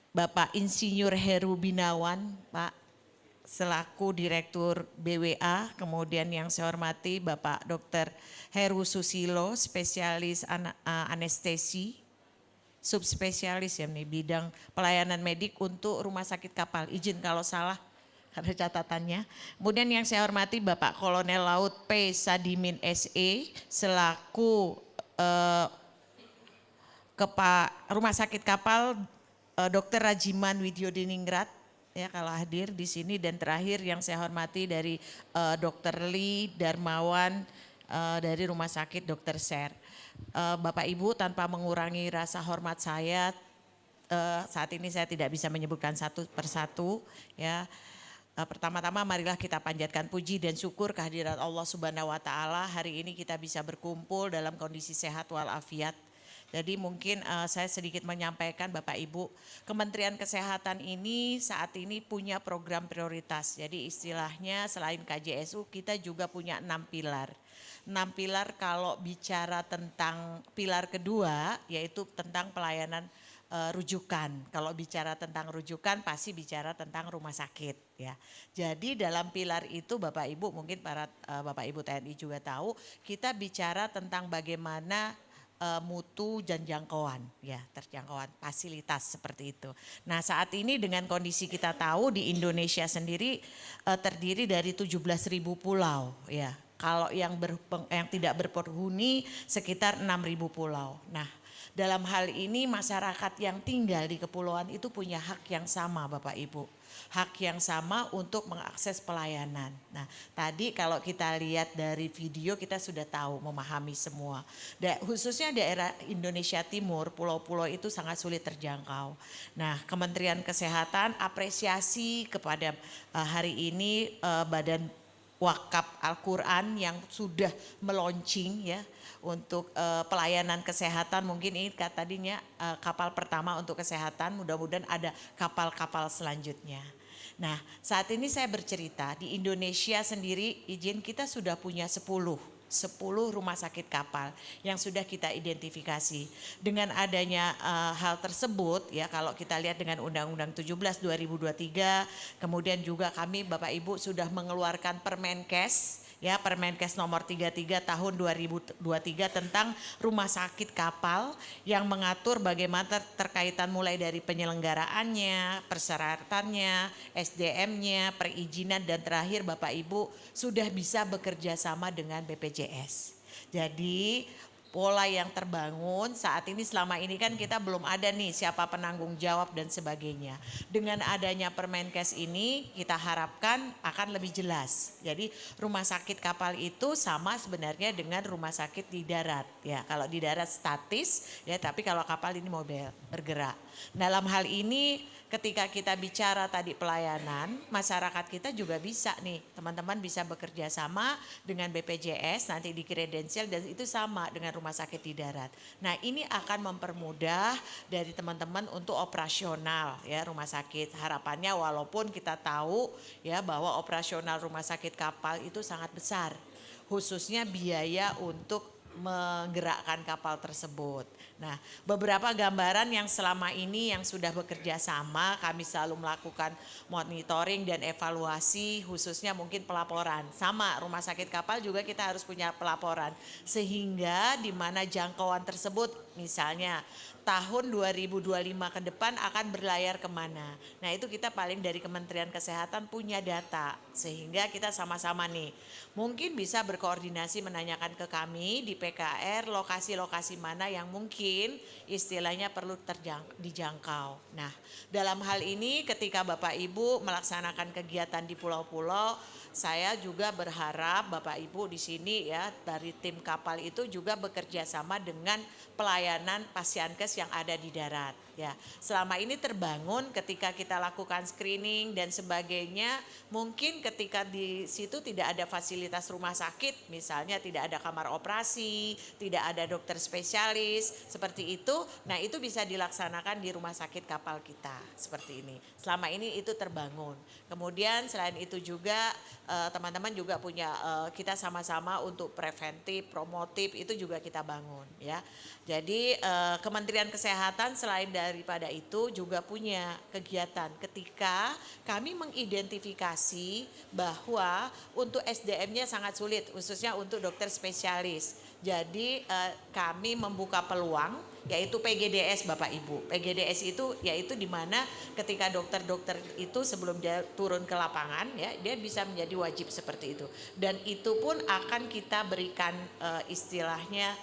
Bapak Insinyur Heru Binawan, Pak, selaku Direktur BWA. Kemudian yang saya hormati Bapak Dr. Heru Susilo, spesialis anestesi, subspesialis ya nih, bidang pelayanan medik untuk Rumah Sakit Kapal. Izin kalau salah karena catatannya. Kemudian yang saya hormati Bapak Kolonel Laut P. Sadimin SE, selaku Rumah Sakit Kapal Dr. Rajiman Widyodiningrat ya kalau hadir di sini. Dan terakhir yang saya hormati dari Dr. Lee Darmawan dari Rumah Sakit Dr. Ser. Bapak Ibu, tanpa mengurangi rasa hormat saya, saat ini saya tidak bisa menyebutkan satu persatu ya. Pertama-tama marilah kita panjatkan puji dan syukur kehadirat Allah Subhanahu wa taala. Hari ini kita bisa berkumpul dalam kondisi sehat walafiat. Jadi mungkin saya sedikit menyampaikan Bapak Ibu, Kementerian Kesehatan ini saat ini punya program prioritas. Jadi istilahnya selain KJSU kita juga punya 6 pilar. 6 pilar kalau bicara tentang pilar kedua yaitu tentang pelayanan rujukan. Kalau bicara tentang rujukan pasti bicara tentang rumah sakit ya. Jadi dalam pilar itu Bapak Ibu, mungkin para Bapak Ibu TNI juga tahu, kita bicara tentang bagaimana mutu dan jangkauan ya, terjangkauan fasilitas seperti itu. Nah saat ini dengan kondisi kita tahu di Indonesia sendiri terdiri dari 17.000 pulau ya. Kalau yang tidak berpenghuni sekitar 6.000 pulau. Nah dalam hal ini masyarakat yang tinggal di kepulauan itu punya hak yang sama Bapak Ibu. Hak yang sama untuk mengakses pelayanan. Nah tadi kalau kita lihat dari video kita sudah tahu, memahami semua. Khususnya daerah Indonesia Timur, pulau-pulau itu sangat sulit terjangkau. Nah Kementerian Kesehatan apresiasi kepada hari ini Badan Wakaf Al-Quran yang sudah meluncing ya untuk pelayanan kesehatan. Mungkin ini tadinya kapal pertama untuk kesehatan, mudah-mudahan ada kapal-kapal selanjutnya. Nah saat ini saya bercerita di Indonesia sendiri izin kita sudah punya 10 rumah sakit kapal yang sudah kita identifikasi. Dengan adanya hal tersebut ya, kalau kita lihat dengan Undang-Undang 17 2023, kemudian juga kami Bapak Ibu sudah mengeluarkan Permenkes ya, Permenkes nomor 33 tahun 2023 tentang rumah sakit kapal yang mengatur bagaimana terkaitan mulai dari penyelenggaraannya, persyaratannya, SDM-nya, perizinan, dan terakhir Bapak Ibu sudah bisa bekerja sama dengan BPJS. Jadi pola yang terbangun saat ini, selama ini kan kita belum ada nih siapa penanggung jawab dan sebagainya. Dengan adanya Permenkes ini kita harapkan akan lebih jelas. Jadi rumah sakit kapal itu sama sebenarnya dengan rumah sakit di darat ya. Kalau di darat statis ya, tapi kalau kapal ini mobile, bergerak. Dalam hal ini ketika kita bicara tadi pelayanan, masyarakat kita juga bisa nih, teman-teman bisa bekerja sama dengan BPJS nanti di kredensial dan itu sama dengan rumah sakit di darat. Nah ini akan mempermudah dari teman-teman untuk operasional ya rumah sakit. Harapannya walaupun kita tahu ya bahwa operasional rumah sakit kapal itu sangat besar, khususnya biaya untuk menggerakkan kapal tersebut. Nah, beberapa gambaran yang selama ini yang sudah bekerja sama, kami selalu melakukan monitoring dan evaluasi, khususnya mungkin pelaporan. Sama, rumah sakit kapal juga kita harus punya pelaporan, sehingga di mana jangkauan tersebut Misalnya tahun 2025 ke depan akan berlayar kemana. Nah itu kita paling dari Kementerian Kesehatan punya data. Sehingga kita sama-sama nih mungkin bisa berkoordinasi menanyakan ke kami di PKR lokasi-lokasi mana yang mungkin istilahnya perlu dijangkau. Nah dalam hal ini ketika Bapak Ibu melaksanakan kegiatan di pulau-pulau, saya juga berharap Bapak Ibu di sini ya dari tim kapal itu juga bekerja sama dengan pelayanan Pasienkes yang ada di darat. Ya, selama ini terbangun ketika kita lakukan screening dan sebagainya, mungkin ketika di situ tidak ada fasilitas rumah sakit, misalnya tidak ada kamar operasi, tidak ada dokter spesialis, seperti itu. Nah itu bisa dilaksanakan di rumah sakit kapal kita, seperti ini. Selama ini itu terbangun. Kemudian selain itu juga teman-teman juga punya kita sama-sama untuk preventif, promotif itu juga kita bangun ya. Jadi Kementerian Kesehatan selain daripada itu juga punya kegiatan ketika kami mengidentifikasi bahwa untuk SDM-nya sangat sulit khususnya untuk dokter spesialis. Jadi kami membuka peluang yaitu PGDS Bapak Ibu. PGDS itu yaitu di mana ketika dokter-dokter itu sebelum dia turun ke lapangan ya dia bisa menjadi wajib seperti itu. Dan itu pun akan kita berikan istilahnya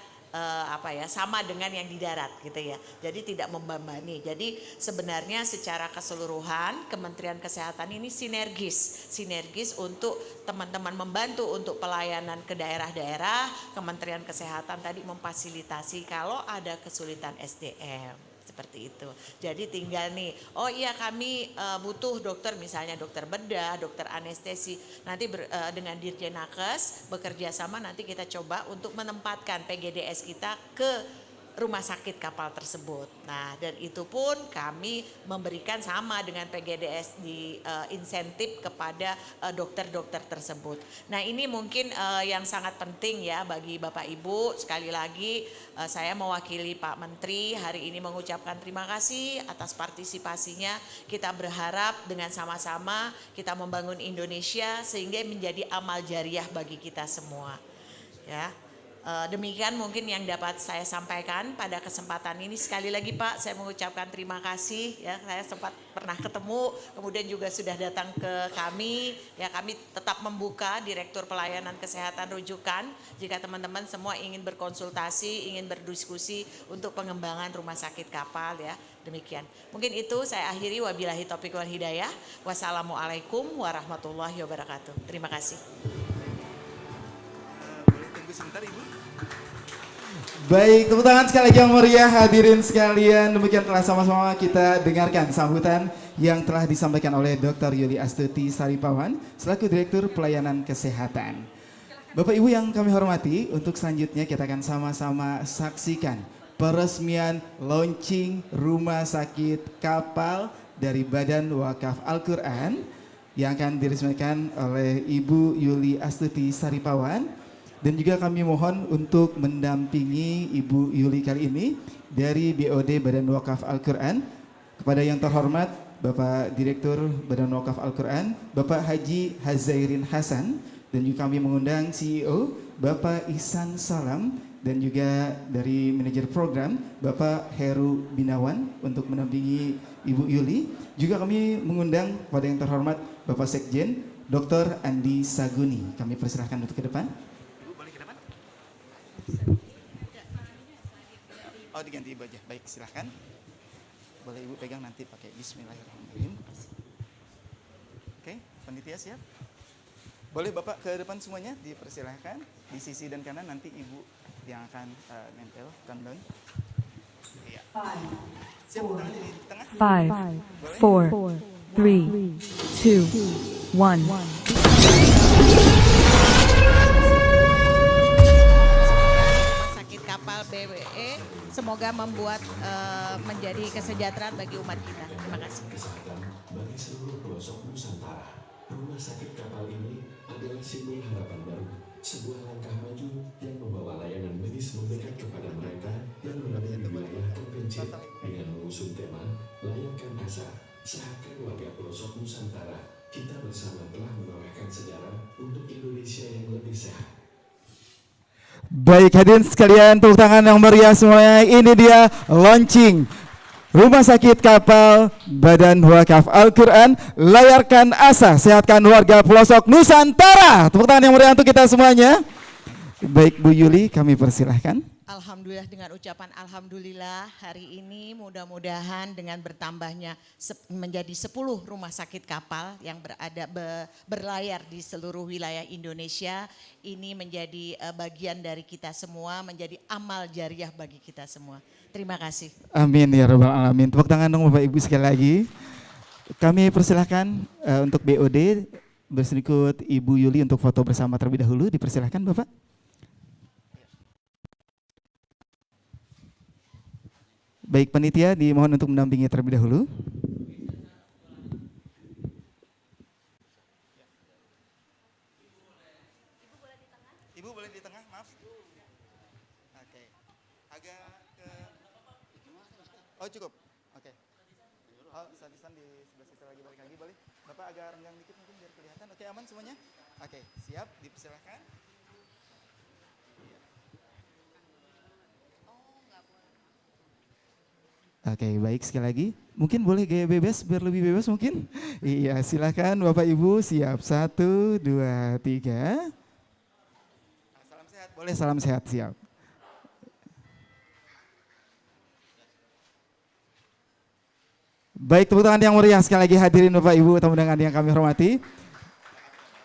sama dengan yang di darat gitu ya. Jadi tidak membebani. Jadi sebenarnya secara keseluruhan Kementerian Kesehatan ini sinergis untuk teman-teman membantu untuk pelayanan ke daerah-daerah. Kementerian Kesehatan tadi memfasilitasi kalau ada kesulitan SDM. Seperti itu. Jadi tinggal nih, oh iya kami butuh dokter misalnya dokter bedah, dokter anestesi. Nanti dengan Dirjen Nakes bekerja sama nanti kita coba untuk menempatkan PGDS kita ke rumah sakit kapal tersebut. Nah dan itu pun kami memberikan sama dengan PGDS di insentif kepada dokter-dokter tersebut. Nah ini mungkin yang sangat penting ya bagi Bapak Ibu. Sekali lagi saya mewakili Pak Menteri hari ini mengucapkan terima kasih atas partisipasinya. Kita berharap dengan sama-sama kita membangun Indonesia sehingga menjadi amal jariah bagi kita semua. Ya. Demikian mungkin yang dapat saya sampaikan pada kesempatan ini. Sekali lagi Pak, saya mengucapkan terima kasih ya. Saya sempat pernah ketemu, kemudian juga sudah datang ke kami. Ya, kami tetap membuka Direktur Pelayanan Kesehatan Rujukan jika teman-teman semua ingin berkonsultasi, ingin berdiskusi untuk pengembangan rumah sakit kapal ya. Demikian. Mungkin itu saya akhiri, wabillahi taufiq wal hidayah. Wassalamualaikum warahmatullahi wabarakatuh. Terima kasih. Sebentar Ibu. Baik, tepuk tangan sekali lagi yang meriah hadirin sekalian. Demikian telah sama-sama kita dengarkan sambutan yang telah disampaikan oleh Dr. Yuli Astuti Saripawan selaku Direktur Pelayanan Kesehatan. Bapak Ibu yang kami hormati, untuk selanjutnya kita akan sama-sama saksikan peresmian launching rumah sakit kapal dari Badan Wakaf Al-Quran yang akan diresmikan oleh Ibu Yuli Astuti Saripawan. Dan juga kami mohon untuk mendampingi Ibu Yuli kali ini dari BOD Badan Wakaf Al-Quran kepada yang terhormat Bapak Direktur Badan Wakaf Al-Quran, Bapak Haji Hazairin Hasan, dan juga kami mengundang CEO Bapak Ihsan Salam dan juga dari manajer program Bapak Heru Binawan untuk mendampingi Ibu Yuli. Juga kami mengundang kepada yang terhormat Bapak Sekjen Dr. Andi Saguni. Kami persilahkan untuk ke depan. Oh diganti Ibu aja, baik silahkan. Boleh Ibu pegang nanti pakai bismillahirrahmanirrahim. Oke, panitia siap? Boleh Bapak ke depan semuanya, dipersilahkan. Di sisi dan kanan nanti Ibu yang akan nempel, countdown. Iya. Siap, tangannya di tengah. 5, 4, 3, 2, 1. Kapal BWE semoga membuat menjadi kesejahteraan bagi umat kita. Terima kasih. Bagi seluruh pelosok Nusantara, rumah sakit kapal ini adalah simbol harapan baru, sebuah langkah maju yang membawa layanan medis mendekat kepada mereka yang berada di wilayah terpencil dengan mengusung tema Layakkan Asa, Sehatkan Warga Pelosok Nusantara. Kita bersama telah menorehkan sejarah untuk Indonesia yang lebih sehat. Baik hadirin sekalian, tepuk tangan yang meriah semuanya. Ini dia launching Rumah Sakit Kapal Badan Wakaf Al-Quran. Layarkan asa, sehatkan warga pelosok Nusantara. Tepuk tangan yang meriah untuk kita semuanya. Baik Bu Yuli, kami persilahkan. Alhamdulillah, dengan ucapan alhamdulillah hari ini mudah-mudahan dengan bertambahnya menjadi 10 rumah sakit kapal yang berlayar di seluruh wilayah Indonesia, ini menjadi bagian dari kita semua, menjadi amal jariah bagi kita semua. Terima kasih. Amin ya rabbal alamin. Tepuk tangan dong Bapak Ibu sekali lagi. Kami persilahkan untuk BOD berikut Ibu Yuli untuk foto bersama terlebih dahulu. Dipersilahkan Bapak. Baik panitia dimohon untuk mendampingi terlebih dahulu. Ibu boleh di tengah, maaf. Oke. Agak ke Oh cukup. Oke. Oh, sadisan di sebelah situ lagi, balik lagi boleh. Bapak agak renggang dikit mungkin biar kelihatan. Oke, aman semuanya? Oke, siap, dipersilahkan. Oke, baik sekali lagi. Mungkin boleh gaya bebas biar lebih bebas mungkin. Iya, silakan Bapak Ibu siap. 1, 2, 3. Salam sehat, boleh salam sehat siap. Baik, tepuk tangan yang meriah sekali lagi hadirin Bapak Ibu tamu undangan yang kami hormati.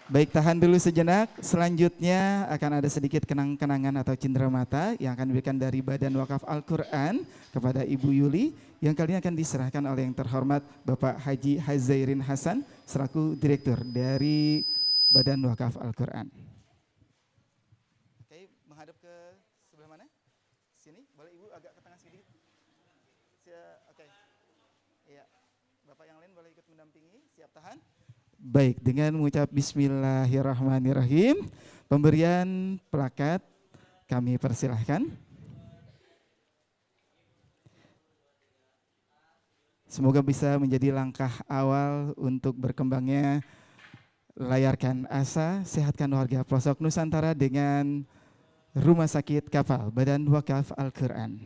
Baik, tahan dulu sejenak. Selanjutnya akan ada sedikit kenang-kenangan atau cindera mata yang akan diberikan dari Badan Wakaf Al-Quran kepada Ibu Yuli, yang kali ini akan diserahkan oleh yang terhormat Bapak Haji Hazairin Hasan selaku Direktur dari Badan Wakaf Al-Quran. Oke, menghadap ke sebelah mana? Sini, boleh Ibu agak ke tengah sedikit. Oke, iya, Bapak yang lain boleh ikut mendampingi, siap tahan. Baik, dengan mengucap bismillahirrahmanirrahim, pemberian plakat kami persilahkan. Semoga bisa menjadi langkah awal untuk berkembangnya layarkan asa, sehatkan warga pelosok Nusantara dengan Rumah Sakit Kapal Badan Wakaf Al-Quran.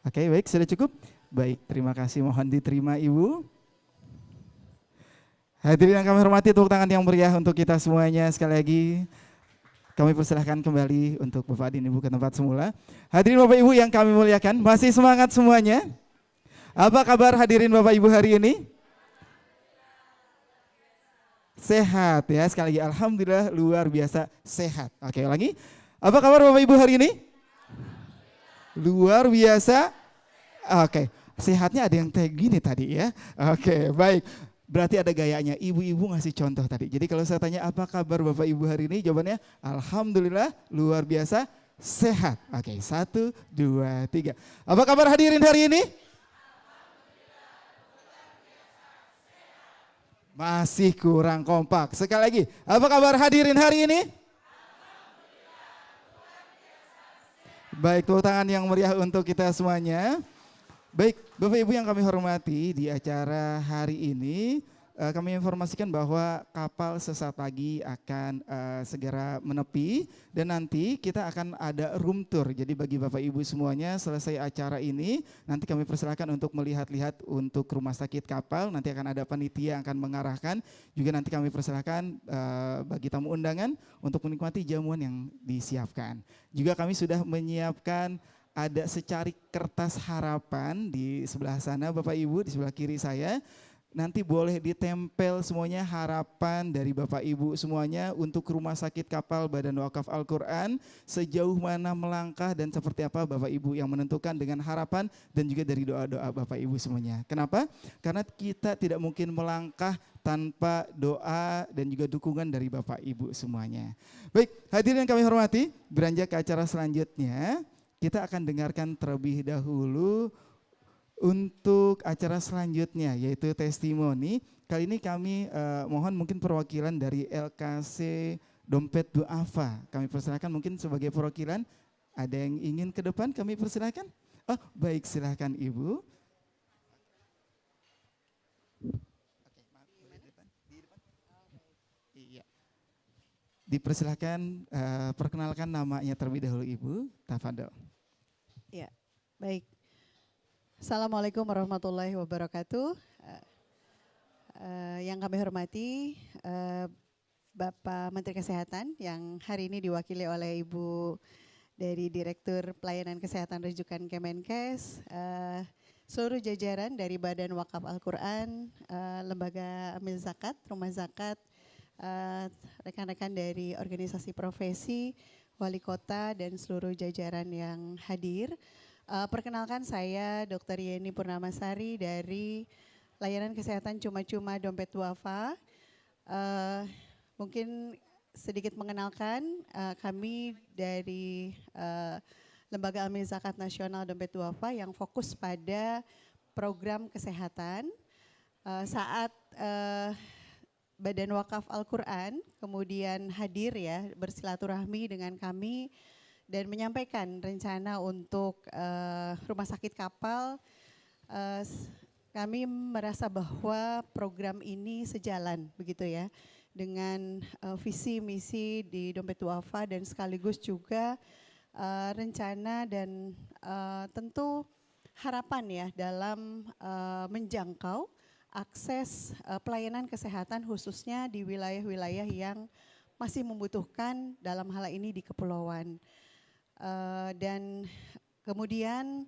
Oke, baik, sudah cukup? Baik, terima kasih, mohon diterima Ibu. Hadirin yang kami hormati, tepuk tangan yang meriah untuk kita semuanya. Sekali lagi kami persilahkan kembali untuk Bapak dan Ibu ke tempat semula. Hadirin Bapak Ibu yang kami muliakan, masih semangat semuanya? Apa kabar hadirin Bapak Ibu hari ini? Sehat ya, sekali lagi alhamdulillah luar biasa sehat. Oke, lagi. Apa kabar Bapak Ibu hari ini? Luar biasa. Oke. Sehatnya ada yang kayak gini tadi ya. Oke, baik. Berarti ada gayanya. Ibu-ibu ngasih contoh tadi. Jadi kalau saya tanya apa kabar Bapak Ibu hari ini? Jawabannya alhamdulillah luar biasa sehat. Oke, 1, 2, 3. Apa kabar hadirin hari ini? Masih kurang kompak. Sekali lagi, apa kabar hadirin hari ini? Baik, tepuk tangan yang meriah untuk kita semuanya. Baik, Bapak Ibu yang kami hormati, di acara hari ini kami informasikan bahwa kapal sesaat lagi akan segera menepi dan nanti kita akan ada room tour. Jadi bagi Bapak Ibu semuanya selesai acara ini nanti kami persilakan untuk melihat-lihat untuk rumah sakit kapal. Nanti akan ada panitia yang akan mengarahkan. Juga nanti kami persilakan bagi tamu undangan untuk menikmati jamuan yang disiapkan. Juga kami sudah menyiapkan ada secarik kertas harapan di sebelah sana Bapak Ibu, di sebelah kiri saya. Nanti boleh ditempel semuanya harapan dari Bapak Ibu semuanya untuk Rumah Sakit Kapal Badan Wakaf Al-Quran. Sejauh mana melangkah dan seperti apa Bapak Ibu yang menentukan dengan harapan dan juga dari doa-doa Bapak Ibu semuanya. Kenapa? Karena kita tidak mungkin melangkah tanpa doa dan juga dukungan dari Bapak Ibu semuanya. Baik, hadirin yang kami hormati, beranjak ke acara selanjutnya. Kita akan dengarkan terlebih dahulu untuk acara selanjutnya yaitu testimoni. Kali ini kami mohon mungkin perwakilan dari LKC Dompet Duafa. Kami persilakan mungkin sebagai perwakilan. Ada yang ingin ke depan kami persilakan? Oh baik, silakan Ibu. Oke, maaf, boleh di depan? Di depan? Iya. Dipersilahkan perkenalkan namanya terlebih dahulu Ibu. Tafadhol. Ya, baik. Assalamualaikum warahmatullahi wabarakatuh. Yang kami hormati Bapak Menteri Kesehatan yang hari ini diwakili oleh Ibu dari Direktur Pelayanan Kesehatan Rujukan Kemenkes, seluruh jajaran dari Badan Wakaf Al-Quran, Lembaga Amil Zakat, Rumah Zakat, rekan-rekan dari organisasi profesi, wali kota dan seluruh jajaran yang hadir. Perkenalkan saya Dr. Yeni Purnamasari dari Layanan Kesehatan Cuma-Cuma Dompet Duafa. Mungkin sedikit mengenalkan kami dari Lembaga Amil Zakat Nasional Dompet Duafa yang fokus pada program kesehatan. Saat Badan Wakaf Al-Quran kemudian hadir ya bersilaturahmi dengan kami dan menyampaikan rencana untuk rumah sakit kapal, kami merasa bahwa program ini sejalan begitu ya dengan visi misi di Dompet Duafa dan sekaligus juga rencana dan tentu harapan ya dalam menjangkau akses pelayanan kesehatan khususnya di wilayah-wilayah yang masih membutuhkan dalam hal ini di kepulauan. Dan kemudian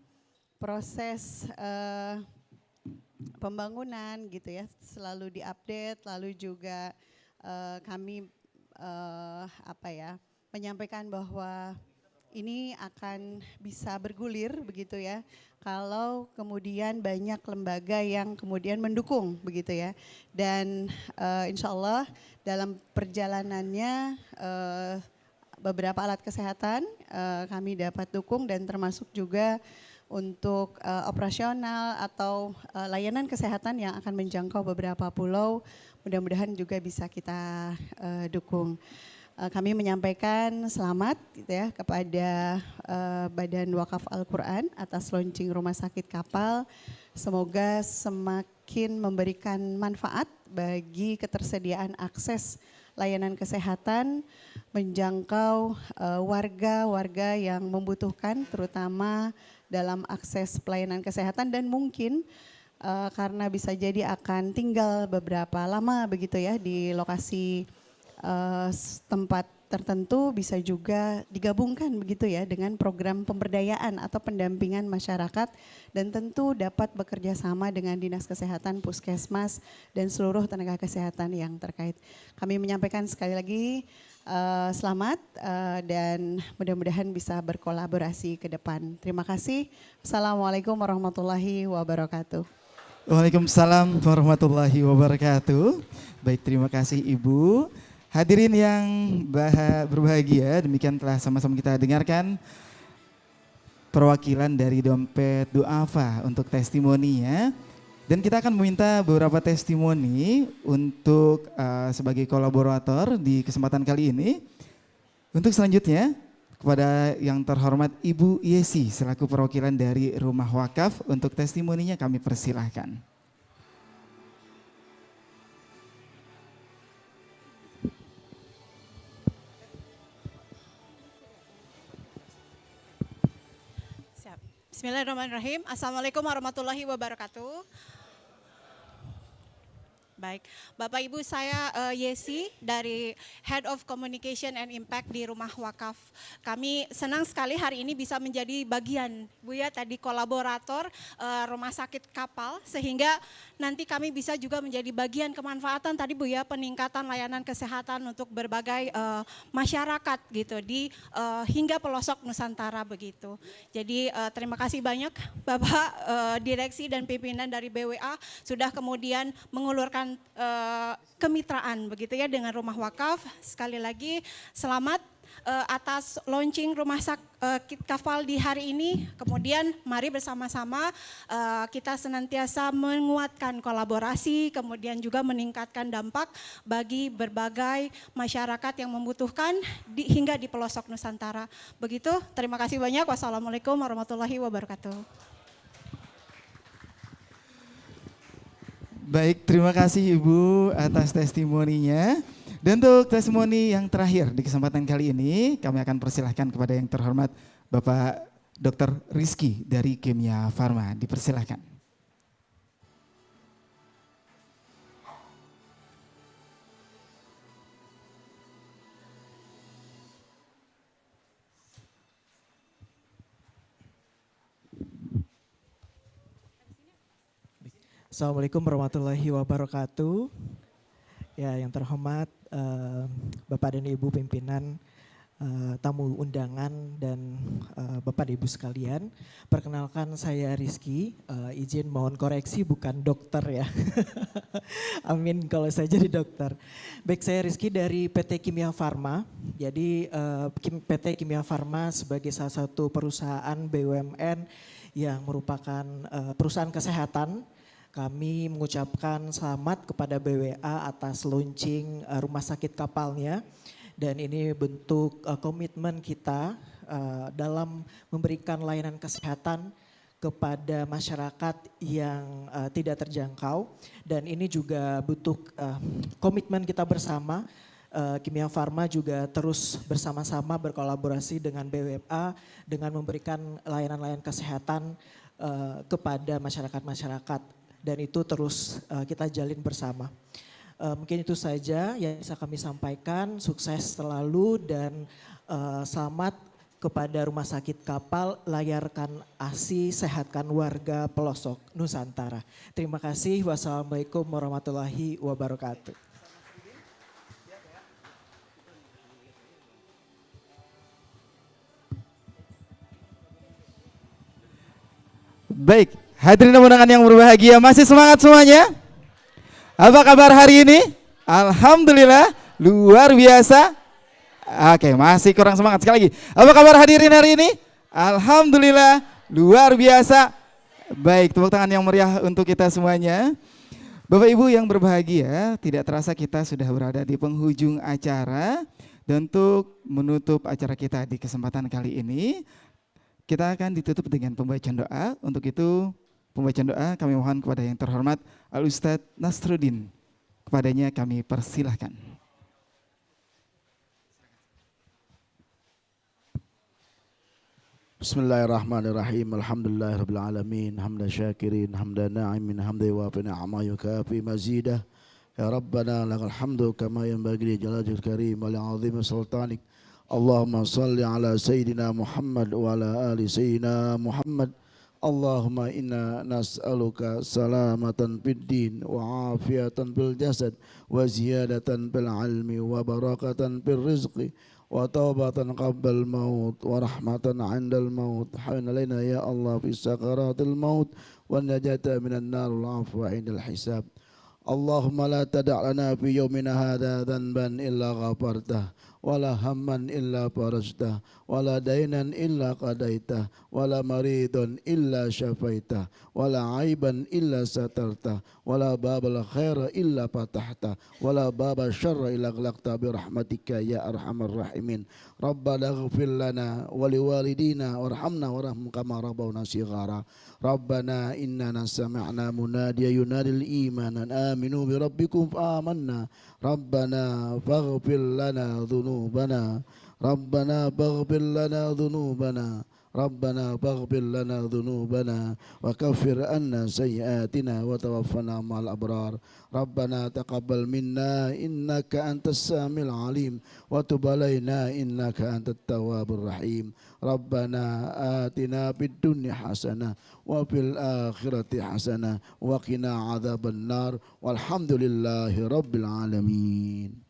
proses pembangunan gitu ya selalu diupdate, lalu juga kami menyampaikan bahwa ini akan bisa bergulir begitu ya kalau kemudian banyak lembaga yang kemudian mendukung begitu ya, dan insya Allah dalam perjalanannya beberapa alat kesehatan kami dapat dukung dan termasuk juga untuk operasional atau layanan kesehatan yang akan menjangkau beberapa pulau, mudah-mudahan juga bisa kita dukung. Kami menyampaikan selamat gitu ya kepada Badan Wakaf Al-Quran atas launching rumah sakit kapal. Semoga semakin memberikan manfaat bagi ketersediaan akses layanan kesehatan, menjangkau warga-warga yang membutuhkan terutama dalam akses pelayanan kesehatan dan mungkin karena bisa jadi akan tinggal beberapa lama begitu ya di lokasi tempat tertentu bisa juga digabungkan begitu ya dengan program pemberdayaan atau pendampingan masyarakat dan tentu dapat bekerja sama dengan Dinas Kesehatan, Puskesmas dan seluruh tenaga kesehatan yang terkait. Kami menyampaikan sekali lagi selamat dan mudah-mudahan bisa berkolaborasi ke depan. Terima kasih. Assalamualaikum warahmatullahi wabarakatuh. Waalaikumsalam warahmatullahi wabarakatuh. Baik, terima kasih Ibu. Hadirin yang berbahagia, demikian telah sama-sama kita dengarkan perwakilan dari Dompet Duafa untuk testimoninya. Dan kita akan meminta beberapa testimoni untuk sebagai kolaborator di kesempatan kali ini. Untuk selanjutnya kepada yang terhormat Ibu Yesi selaku perwakilan dari Rumah Wakaf untuk testimoninya kami persilahkan. Bismillahirrahmanirrahim. Assalamualaikum warahmatullahi wabarakatuh. Baik, Bapak Ibu, saya Yesi dari Head of Communication and Impact di Rumah Wakaf. Kami senang sekali hari ini bisa menjadi bagian, Bu ya, tadi kolaborator Rumah Sakit Kapal, sehingga nanti kami bisa juga menjadi bagian kemanfaatan tadi Bu ya, peningkatan layanan kesehatan untuk berbagai masyarakat gitu di hingga pelosok Nusantara begitu. Jadi terima kasih banyak Bapak Direksi dan pimpinan dari BWA sudah kemudian mengulurkan kemitraan begitu ya dengan Rumah Wakaf. Sekali lagi selamat atas launching Rumah Sakit Kapal di hari ini. Kemudian mari bersama-sama kita senantiasa menguatkan kolaborasi, kemudian juga meningkatkan dampak bagi berbagai masyarakat yang membutuhkan hingga di pelosok Nusantara. Begitu, terima kasih banyak. Wassalamualaikum warahmatullahi wabarakatuh. Baik, terima kasih Ibu atas testimoninya. Dan untuk testimoni yang terakhir di kesempatan kali ini, kami akan persilahkan kepada yang terhormat Bapak Dr. Rizky dari Kimia Farma. Dipersilahkan. Assalamualaikum warahmatullahi wabarakatuh. Ya, yang terhormat Bapak dan Ibu pimpinan, tamu undangan dan Bapak dan Ibu sekalian. Perkenalkan saya Rizky, izin mohon koreksi bukan dokter ya. Amin kalau saya jadi dokter. Baik, saya Rizky dari PT Kimia Farma. Jadi PT Kimia Farma sebagai salah satu perusahaan BUMN yang merupakan perusahaan kesehatan. Kami mengucapkan selamat kepada BWA atas launching rumah sakit kapalnya. Dan ini bentuk komitmen kita dalam memberikan layanan kesehatan kepada masyarakat yang tidak terjangkau. Dan ini juga bentuk komitmen kita bersama. Kimia Farma juga terus bersama-sama berkolaborasi dengan BWA dengan memberikan layanan-layanan kesehatan kepada masyarakat-masyarakat. Dan itu terus kita jalin bersama. Mungkin itu saja yang bisa kami sampaikan. Sukses selalu dan selamat kepada Rumah Sakit Kapal. Layarkan ASI, sehatkan warga pelosok Nusantara. Terima kasih. Wassalamualaikum warahmatullahi wabarakatuh. Baik, hadirin undangan yang berbahagia, masih semangat semuanya? Apa kabar hari ini? Alhamdulillah, luar biasa. Oke, masih kurang semangat sekali lagi. Apa kabar hadirin hari ini? Alhamdulillah, luar biasa. Baik, tepuk tangan yang meriah untuk kita semuanya. Bapak Ibu yang berbahagia, tidak terasa kita sudah berada di penghujung acara. Dan untuk menutup acara kita di kesempatan kali ini, kita akan ditutup dengan pembacaan doa. Untuk itu pembacaan doa kami mohon kepada yang terhormat Al-Ustadz Nasruddin. Kepadanya kami persilahkan. Bismillahirrahmanirrahim. Alhamdulillahirabbil alamin. Hamdan syakirin, hamdan na'imin, hamdan yuwafi ni'ama yukafi mazidah. Ya Rabbana lakal hamdu kama yanbaghi li jalalil karim wa li'azimi sultanik. Allahumma salli ala Sayyidina Muhammad wa ala ali Sayyidina Muhammad. Allahumma inna nas'aluka salamatan fid din wa afiatan fil jasad wa ziyadatan fil ilmi wa barakatan fil rizqi wa taubatan qabla maut wa rahmatan 'indal maut. Hawin alaina ya Allah fi sakaratil maut wa najata minan nar wal afwa 'indal hisab. Allahumma la tada' lana fi yawmina hadha dhanban illa ghafartah wala hamman illa farajtah wala dainan illa qadaitah wala maridun illa syafaitah wala aiban illa satartah wala babal khaira illa fatahta wala babal syarra illa ghalaqta bi rahmatika ya arhamar rahimin. Rabbana ighfir lana wa liwalidina warhamna warham kama rabbawna shighara. Rabbana innana sami'na munadiyan yunadil iman an aminu bi rabbikum fa amanna. Rabbana faghfir lana dhunubana. Rabbana faghfir lana dhunubana. Rabbana faghfir lana dhunubana wa kaffir anna sayyi'atina wa tawaffana ma'al abrar. Rabbana taqabbal minna innaka antas samiul alim wa tub alaina innaka antat tawwabur rahim. Rabbana atina fid dunya hasanah wa fil akhirati hasanah wa qina adzaban nar. Walhamdulillahi rabbil alamin.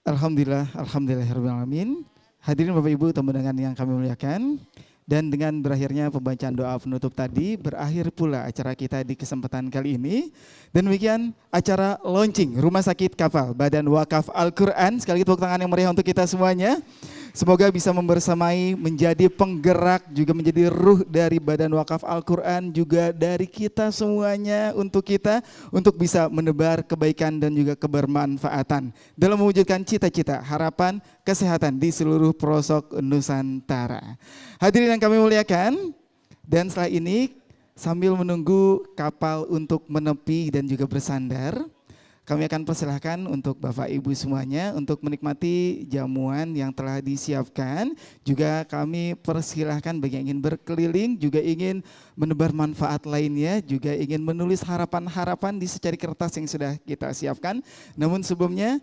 Alhamdulillah, alhamdulillahirrahmanirrahim. Hadirin Bapak Ibu tamu undangan yang kami muliakan. Dan dengan berakhirnya pembacaan doa penutup tadi, berakhir pula acara kita di kesempatan kali ini. Dan demikian acara launching Rumah Sakit Kapal Badan Wakaf Al-Quran. Sekali lagi tepuk tangan yang meriah untuk kita semuanya. Semoga bisa membersamai, menjadi penggerak, juga menjadi ruh dari Badan Wakaf Al-Quran, juga dari kita semuanya untuk kita, untuk bisa menebar kebaikan dan juga kebermanfaatan dalam mewujudkan cita-cita, harapan, kesehatan di seluruh pelosok Nusantara. Hadirin yang kami muliakan, dan setelah ini sambil menunggu kapal untuk menepi dan juga bersandar, kami akan persilahkan untuk Bapak Ibu semuanya untuk menikmati jamuan yang telah disiapkan. Juga kami persilahkan bagi yang ingin berkeliling, juga ingin menebar manfaat lainnya, juga ingin menulis harapan-harapan di secari kertas yang sudah kita siapkan. Namun sebelumnya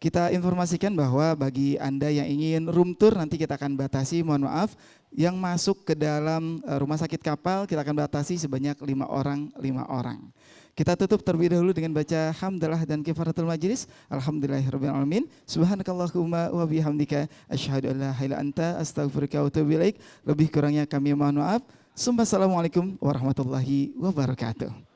kita informasikan bahwa bagi Anda yang ingin room tour nanti kita akan batasi, mohon maaf, yang masuk ke dalam rumah sakit kapal kita akan batasi sebanyak 5 orang. Kita tutup terlebih dahulu dengan baca hamdalah dan kifaratul majlis. Alhamdulillahirabbil alamin. Subhanakallahumma wa bihamdika asyhadu an la ilaha illa anta astaghfiruka wa atubu ilaik. Lebih kurangnya kami mohon maaf. Assalamualaikum warahmatullahi wabarakatuh.